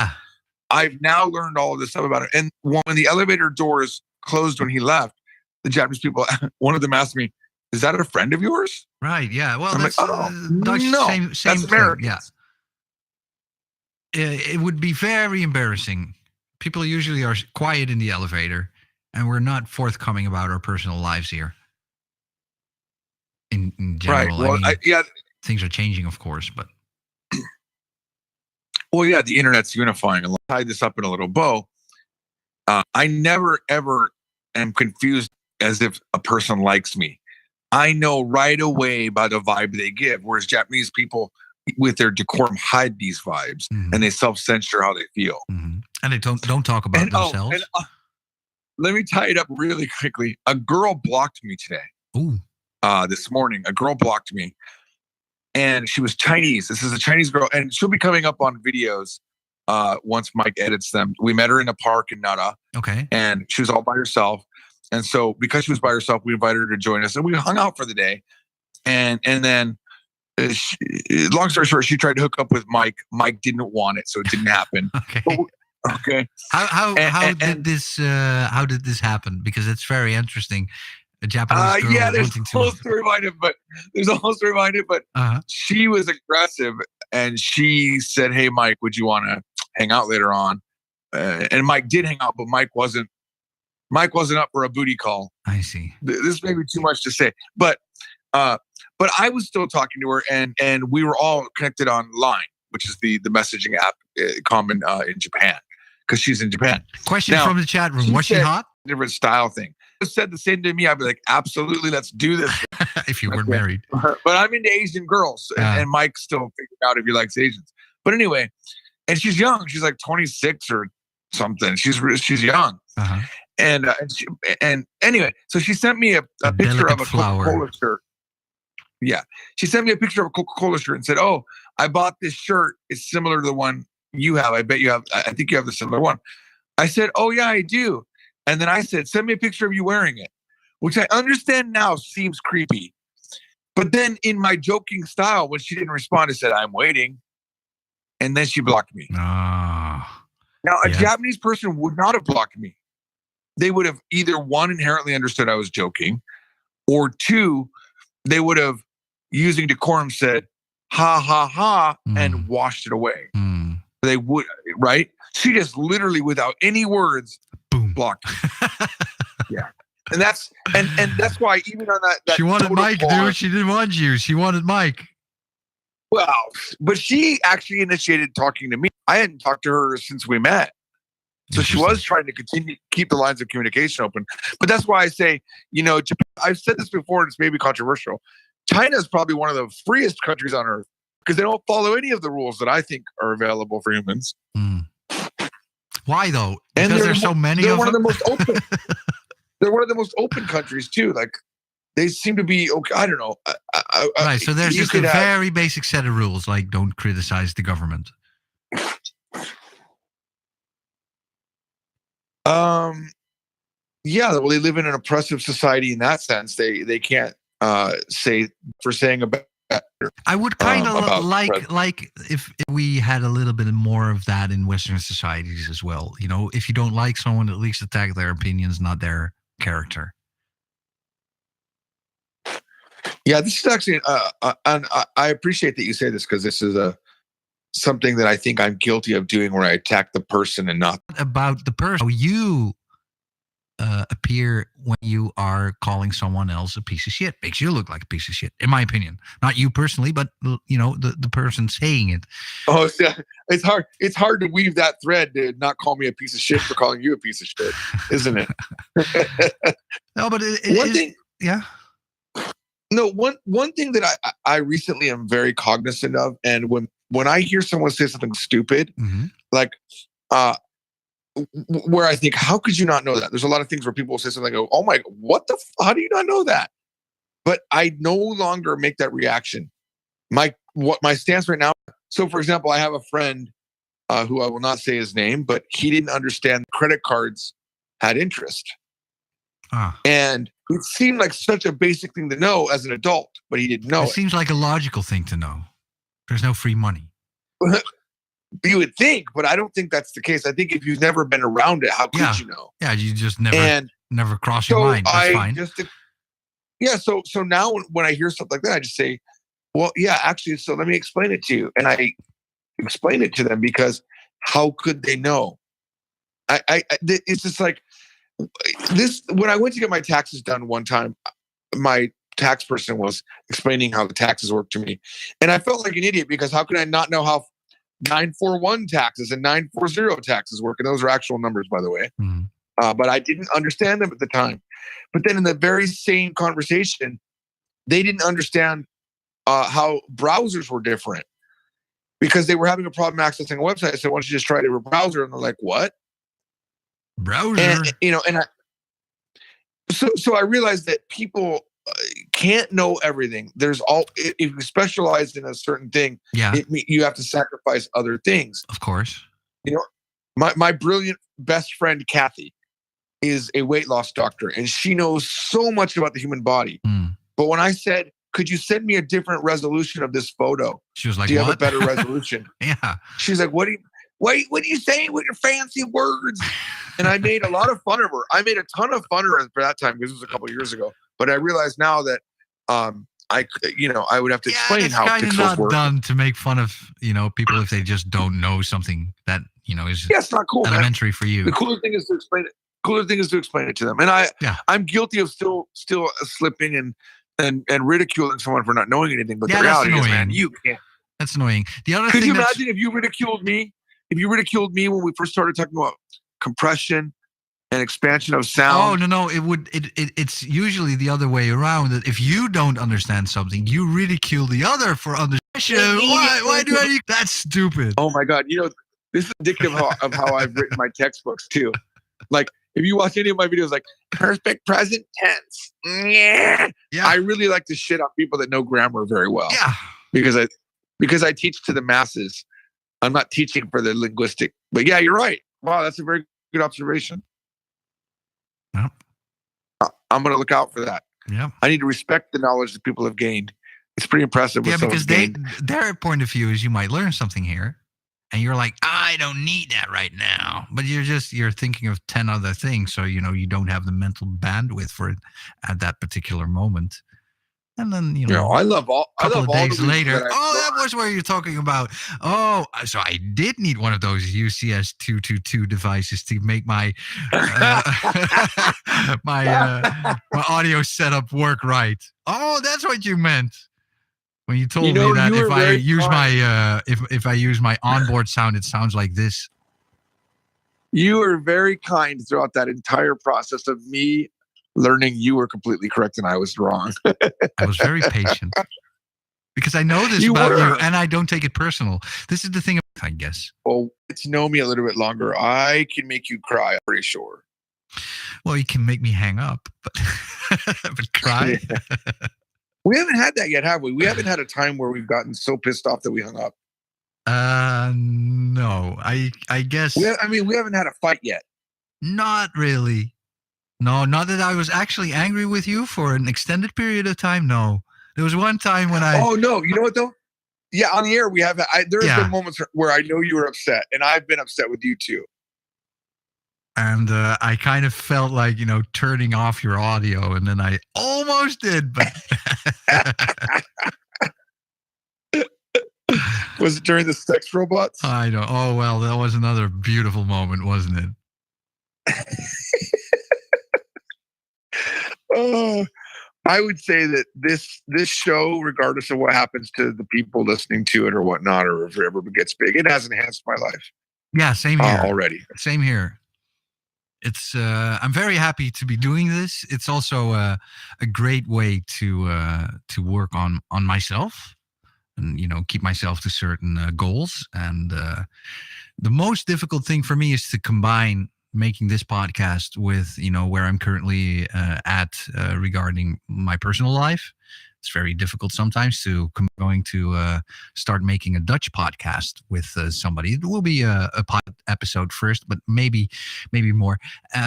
Speaker 11: I've now learned all of this stuff about it. And when the elevator doors closed when he left, the Japanese people, one of them asked me, "Is that a friend of yours?"
Speaker 3: Right. Yeah. Well,
Speaker 11: I'm
Speaker 3: that's
Speaker 11: like,
Speaker 3: Dutch,
Speaker 11: no,
Speaker 3: same
Speaker 11: that's American.
Speaker 3: Yeah. It would be very embarrassing. People usually are quiet in the elevator, and we're not forthcoming about our personal lives here. In general,
Speaker 11: right. Well,
Speaker 3: things are changing, of course, but.
Speaker 11: Well, yeah, the internet's unifying. And tie this up in a little bow. I never, ever am confused as if a person likes me. I know right away by the vibe they give. Whereas Japanese people, with their decorum, hide these vibes and they self-censor how they feel.
Speaker 3: And they don't talk about themselves.
Speaker 11: Let me tie it up really quickly. A girl blocked me today.
Speaker 3: Ooh.
Speaker 11: This morning, a girl blocked me, and she was Chinese. This is a Chinese girl, and she'll be coming up on videos once Mike edits them. We met her in a park in Nara.
Speaker 3: Okay.
Speaker 11: And she was all by herself. And so because she was by herself, we invited her to join us, and we hung out for the day. And then, long story short, she tried to hook up with Mike. Mike didn't want it, so it didn't happen.
Speaker 3: Okay. How did this happen? Because it's very interesting. A Japanese girl
Speaker 11: there's
Speaker 3: wanting
Speaker 11: a whole story behind it. But she was aggressive, and she said, "Hey, Mike, would you want to hang out later on?" And Mike did hang out, but Mike wasn't up for a booty call.
Speaker 3: I see.
Speaker 11: This may be too much to say, but I was still talking to her, and we were all connected on Line, which is the messaging app common in Japan, because she's in Japan.
Speaker 3: Question from the chat room: was she hot?
Speaker 11: Different style thing. If said the same to me, I'd be like, absolutely, let's do this.
Speaker 3: If you weren't married.
Speaker 11: But I'm into Asian girls, and Mike still figured out if he likes Asians. But anyway, and she's young. She's like 26 or something. She's young. And anyway, so she sent me a picture of a Coca-Cola shirt. Yeah, she sent me a picture of a Coca-Cola shirt and said, "Oh, I bought this shirt. It's similar to the one you have. I bet you have. I think you have the similar one." I said, "Oh yeah, I do." And then I said, "Send me a picture of you wearing it," which I understand now seems creepy. But then in my joking style, when she didn't respond, I said, "I'm waiting." And then she blocked me. Now, a Japanese person would not have blocked me. They would have either, one, inherently understood I was joking, or two, they would have, using decorum, said, "Ha, ha, ha," and washed it away. They would, right? She just literally, without any words, blocked me. Yeah. And that's why even on that
Speaker 3: she wanted Mike, dude. She didn't want you. She wanted Mike.
Speaker 11: Well, but she actually initiated talking to me. I hadn't talked to her since we met. So she was trying to keep the lines of communication open. But that's why I say, Japan, I've said this before, and it's maybe controversial. China is probably one of the freest countries on earth because they don't follow any of the rules that I think are available for humans.
Speaker 3: Why though? Because there's so many of them.
Speaker 11: Of the most open. They're one of the most open countries too. Like they seem to be okay. I don't know.
Speaker 3: Right. So there's just a very basic set of rules, like don't criticize the government.
Speaker 11: Yeah. Well, they live in an oppressive society in that sense. They can't say for saying about.
Speaker 3: I would kind of like if we had a little bit more of that in Western societies as well. If you don't like someone, at least attack their opinions, not their character.
Speaker 11: Yeah, this is actually, and I appreciate that you say this because this is something that I think I'm guilty of doing, where I attack the person and not
Speaker 3: about the person. How you appear when you are calling someone else a piece of shit makes you look like a piece of shit, in my opinion. Not you personally, but the person saying it.
Speaker 11: Oh, yeah. It's hard. It's hard to weave that thread to not call me a piece of shit for calling you a piece of shit, isn't it?
Speaker 3: No, but
Speaker 11: one thing.
Speaker 3: Yeah.
Speaker 11: No, one thing that I recently am very cognizant of, and when I hear someone say something stupid, like where I think, how could you not know that? There's a lot of things where people will say something, go, "Oh my, what the? How do you not know that?" But I no longer make that reaction. My stance right now. So, for example, I have a friend who I will not say his name, but he didn't understand credit cards had interest. And it seemed like such a basic thing to know as an adult, but he didn't know it.
Speaker 3: It seems like a logical thing to know. There's no free money.
Speaker 11: You would think, but I don't think that's the case. I think if you've never been around it, how could you know?
Speaker 3: Yeah, you just never cross your mind. That's fine.
Speaker 11: So now when I hear something like that, I just say, well, yeah, actually, so let me explain it to you. And I explain it to them because how could they know? It's just like this. When I went to get my taxes done one time, my tax person was explaining how the taxes work to me. And I felt like an idiot because how could I not know how 941 taxes and 940 taxes work? And those are actual numbers, by the way. But I didn't understand them at the time. But then in the very same conversation, they didn't understand how browsers were different because they were having a problem accessing a website. I said, why don't you just try a different browser? And they're like, what?
Speaker 3: Browser?
Speaker 11: And, you know, and so I realized that people can't know everything. There's all, if you specialize in a certain thing,
Speaker 3: Yeah,
Speaker 11: you have to sacrifice other things.
Speaker 3: of course.
Speaker 11: You know, my brilliant best friend, Kathy, is a weight loss doctor, and she knows so much about the human body. But when I said, could you send me a different resolution of this photo?
Speaker 3: She was like,
Speaker 11: do you have a
Speaker 3: what?
Speaker 11: better resolution?
Speaker 3: Yeah.
Speaker 11: She's like, what are you saying with your fancy words? And I made a lot of fun of her. I made a ton of fun of her for that time because it was a couple of years ago. But I realize now that I would have to explain how
Speaker 3: pixels
Speaker 11: not
Speaker 3: work. Done to make fun of, you know, people if they just don't know something that, you know, is
Speaker 11: it's not cool,
Speaker 3: elementary
Speaker 11: man.
Speaker 3: For you.
Speaker 11: The cooler thing is to explain it. To them. And I'm guilty of still slipping and ridiculing someone for not knowing anything. But the reality is, man, you can't.
Speaker 3: That's annoying. The other
Speaker 11: Could
Speaker 3: thing
Speaker 11: you imagine if you ridiculed me? If you ridiculed me when we first started talking about compression and expansion of sound?
Speaker 3: Oh no, it's usually the other way around. That if you don't understand something, you ridicule the other for understanding. Why do I? That's stupid.
Speaker 11: Oh my God! You know, this is indicative of how I've written my textbooks too. Like, if you watch any of my videos, like perfect present tense, yeah. I really like to shit on people that know grammar very well.
Speaker 3: Yeah,
Speaker 11: because I teach to the masses. I'm not teaching for the linguistic. But yeah, you're right. Wow, that's a very good observation.
Speaker 3: Yep.
Speaker 11: I'm going to look out for that.
Speaker 3: Yeah.
Speaker 11: I need to respect the knowledge that people have gained. It's pretty impressive.
Speaker 3: Yeah, because their point of view is you might learn something here. And you're like, I don't need that right now. But you're thinking of 10 other things. So, you know, you don't have the mental bandwidth for it at that particular moment. And then, you know,
Speaker 11: I love all
Speaker 3: days later. That was where you're talking about. Oh, so I did need one of those UCS 222 devices to make my my audio setup work right. Oh, that's what you meant. When you told me that if I use my onboard sound, it sounds like this.
Speaker 11: You were very kind throughout that entire process of me learning you were completely correct and I was wrong.
Speaker 3: I was very patient because I know this about you and I don't take it personal. This is the thing, I guess.
Speaker 11: Well, get to know me a little bit longer. I can make you cry, I'm pretty sure.
Speaker 3: Well, you can make me hang up, but cry.
Speaker 11: We haven't had that yet, have we? We haven't had a time where we've gotten so pissed off that we hung up.
Speaker 3: No. I guess.
Speaker 11: We haven't had a fight yet.
Speaker 3: Not really. No, not that I was actually angry with you for an extended period of time. No. There was one time when I...
Speaker 11: Oh, no. You know what, though? Yeah, on the air, we have... There have been moments where I know you were upset, and I've been upset with you, too.
Speaker 3: And I kind of felt like, you know, turning off your audio, and then I almost did, but...
Speaker 11: Was it during the sex robots?
Speaker 3: I don't... Oh, well, that was another beautiful moment, wasn't it?
Speaker 11: Oh, I would say that this show, regardless of what happens to the people listening to it or whatnot, or if it ever gets big, it has enhanced my life.
Speaker 3: Yeah, same here.
Speaker 11: Already.
Speaker 3: Same here. It's I'm very happy to be doing this. It's also a great way to work on myself and, you know, keep myself to certain goals. And the most difficult thing for me is to combine making this podcast with, you know, where I'm currently at regarding my personal life. It's very difficult sometimes going to start making a Dutch podcast with somebody. It will be a episode first, but maybe more.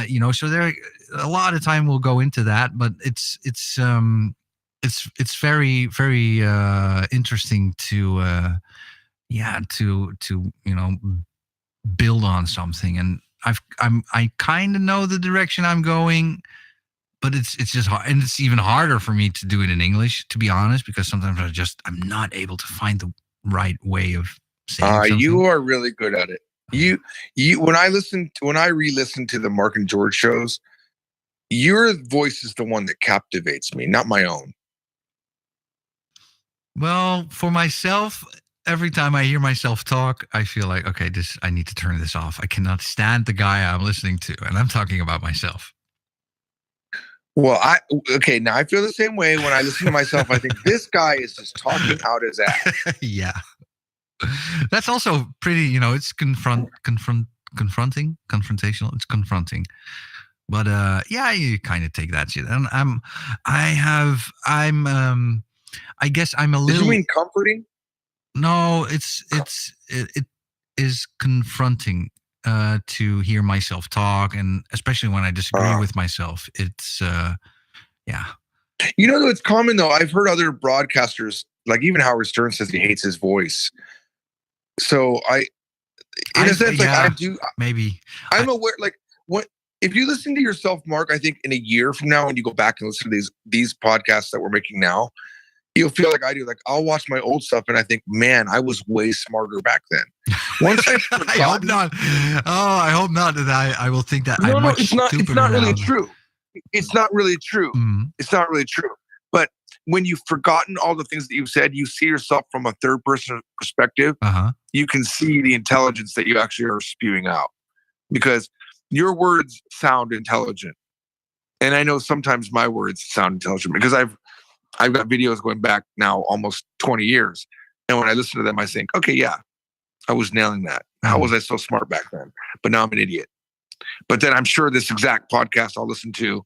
Speaker 3: You know, so there a lot of time will go into that, but it's very very interesting to you know, build on something. And I kind of know the direction I'm going. But it's just hard, and it's even harder for me to do it in English, to be honest, because sometimes I'm not able to find the right way of saying something.
Speaker 11: You are really good at it. You when I re-listen to the Mark and George shows, your voice is the one that captivates me, not my own.
Speaker 3: Well, for myself, every time I hear myself talk, I feel like, okay, I need to turn this off. I cannot stand the guy I'm listening to, and I'm talking about myself.
Speaker 11: Well, now I feel the same way when I listen to myself. I think this guy is just talking out his ass.
Speaker 3: Yeah. That's also pretty, it's confrontational. It's confronting. But yeah, you kind of take that shit. And I guess I'm a little.
Speaker 11: Did you mean comforting?
Speaker 3: No, it is confronting to hear myself talk, and especially when I disagree with myself. It's yeah.
Speaker 11: It's common though. I've heard other broadcasters, like even Howard Stern, says he hates his voice. So I do.
Speaker 3: Maybe
Speaker 11: I'm aware. Like, what if you listen to yourself, Mark? I think in a year from now, when you go back and listen to these podcasts that we're making now, you'll feel like I do. Like, I'll watch my old stuff and I think, man, I was way smarter back then. Once I
Speaker 3: hope not. Oh, I hope not that I will think that.
Speaker 11: No, it's not. It's not really true. It's not really true. It's not really true. But when you've forgotten all the things that you've said, you see yourself from a third person perspective. You can see the intelligence that you actually are spewing out, because your words sound intelligent. And I know sometimes my words sound intelligent because I've got videos going back now almost 20 years. And when I listen to them, I think, okay, yeah, I was nailing that. How was I so smart back then? But now I'm an idiot. But then I'm sure this exact podcast I'll listen to,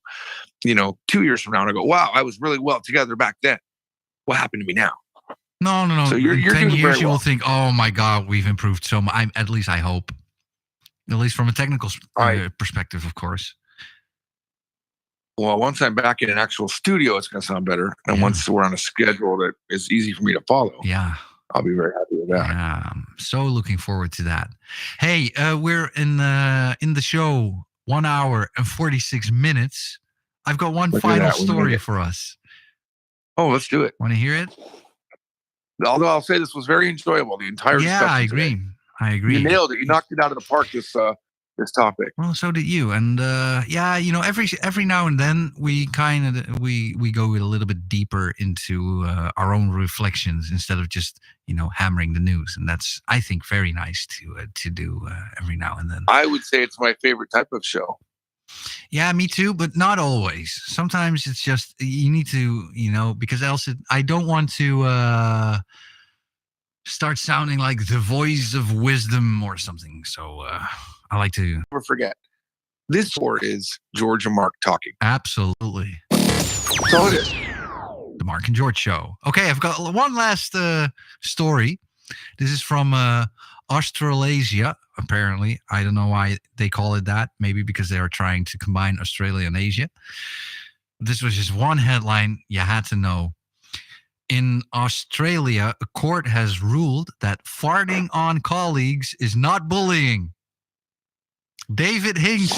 Speaker 11: 2 years from now, and I go, wow, I was really well together back then. What happened to me now?
Speaker 3: No.
Speaker 11: So
Speaker 3: you're 10
Speaker 11: doing
Speaker 3: years,
Speaker 11: very
Speaker 3: you will
Speaker 11: well.
Speaker 3: think, oh my God, we've improved so much. At least I hope. At least from a technical perspective, of course.
Speaker 11: Well, once I'm back in an actual studio, it's going to sound better. And once we're on a schedule that is easy for me to follow, I'll be very happy with that.
Speaker 3: Yeah, I'm so looking forward to that. Hey, we're in the show 1 hour and 46 minutes. I've got one final story for us.
Speaker 11: Oh, let's do it.
Speaker 3: Want to hear it?
Speaker 11: Although I'll say this was very enjoyable, the entire discussion.
Speaker 3: I agree.
Speaker 11: Today.
Speaker 3: I agree.
Speaker 11: You nailed it. You knocked it out of the park, this topic.
Speaker 3: Well, so did you. And every now and then we we go a little bit deeper into our own reflections instead of just hammering the news, and that's, I think, very nice to do every now and then.
Speaker 11: I would say it's my favorite type of show.
Speaker 3: Yeah, me too, but not always. Sometimes it's just you need to, because else I don't want to start sounding like the voice of wisdom or something. So I like to
Speaker 11: never forget. This word is George and Mark talking.
Speaker 3: Absolutely.
Speaker 11: So it is.
Speaker 3: The Mark and George Show. Okay, I've got one last story. This is from Australasia, apparently. I don't know why they call it that. Maybe because they are trying to combine Australia and Asia. This was just one headline you had to know. In Australia, a court has ruled that farting on colleagues is not bullying. David Hinks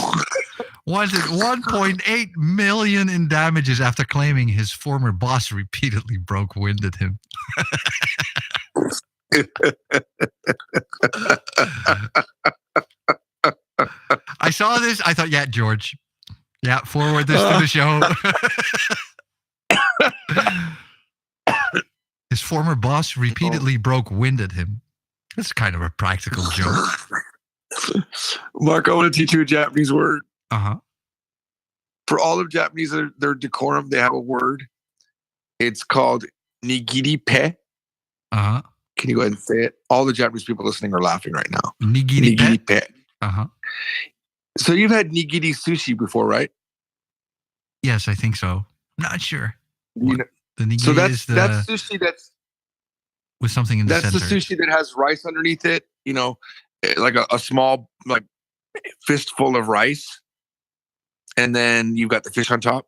Speaker 3: wanted 1.8 million in damages after claiming his former boss repeatedly broke wind at him. I saw this. I thought, yeah, George. Yeah, forward this to the show. His former boss repeatedly broke wind at him. That's kind of a practical joke.
Speaker 11: Mark, I want to teach you a Japanese word.
Speaker 7: For all of Japanese, their decorum, they have a word. It's called nigiri-pe. Can you go ahead and say it? All the Japanese people listening are laughing right now.
Speaker 3: Nigiri-pe.
Speaker 7: So you've had nigiri sushi before, right?
Speaker 3: Yes, I think so. Not sure.
Speaker 7: You know,
Speaker 3: the nigiri
Speaker 7: so
Speaker 3: is
Speaker 7: that's sushi that's
Speaker 3: with something in the center.
Speaker 7: That's the sushi that has rice underneath it. You know, like a small like fistful of rice, and then you've got the fish on top.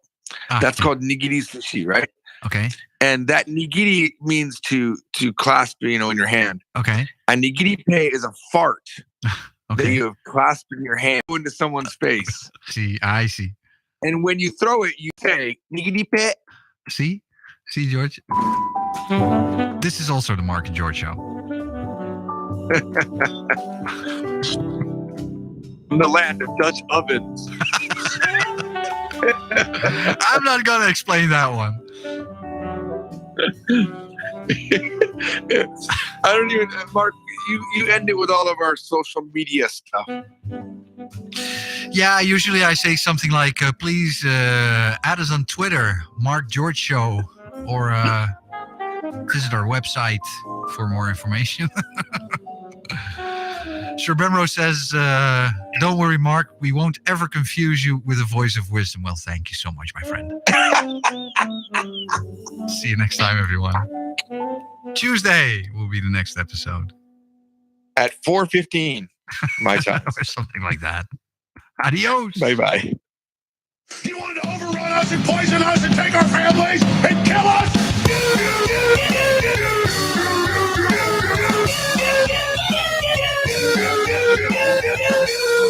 Speaker 7: That's called nigiri sushi, right?
Speaker 3: Okay.
Speaker 7: And that nigiri means to clasp, you know, in your hand.
Speaker 3: Okay.
Speaker 7: A nigiri-pe is a fart that you have clasped in your hand into someone's face.
Speaker 3: I see.
Speaker 7: And when you throw it, you say nigiri-pe.
Speaker 3: See, George. This is also the Mark and George Show.
Speaker 7: From the land of Dutch ovens.
Speaker 3: I'm not gonna explain that one.
Speaker 7: I don't even, Mark, you end it with all of our social media stuff.
Speaker 3: Yeah, usually I say something like, please add us on Twitter, Mark George Show, or visit our website for more information. Sir Bemro says, don't worry, Mark, we won't ever confuse you with a voice of wisdom. Well, thank you so much, my friend. See you next time, everyone. Tuesday will be the next episode.
Speaker 11: At 4:15, my time.
Speaker 3: Or something like that. Adios.
Speaker 11: Bye-bye.
Speaker 8: He wanted to overrun us and poison us and take our families and kill us.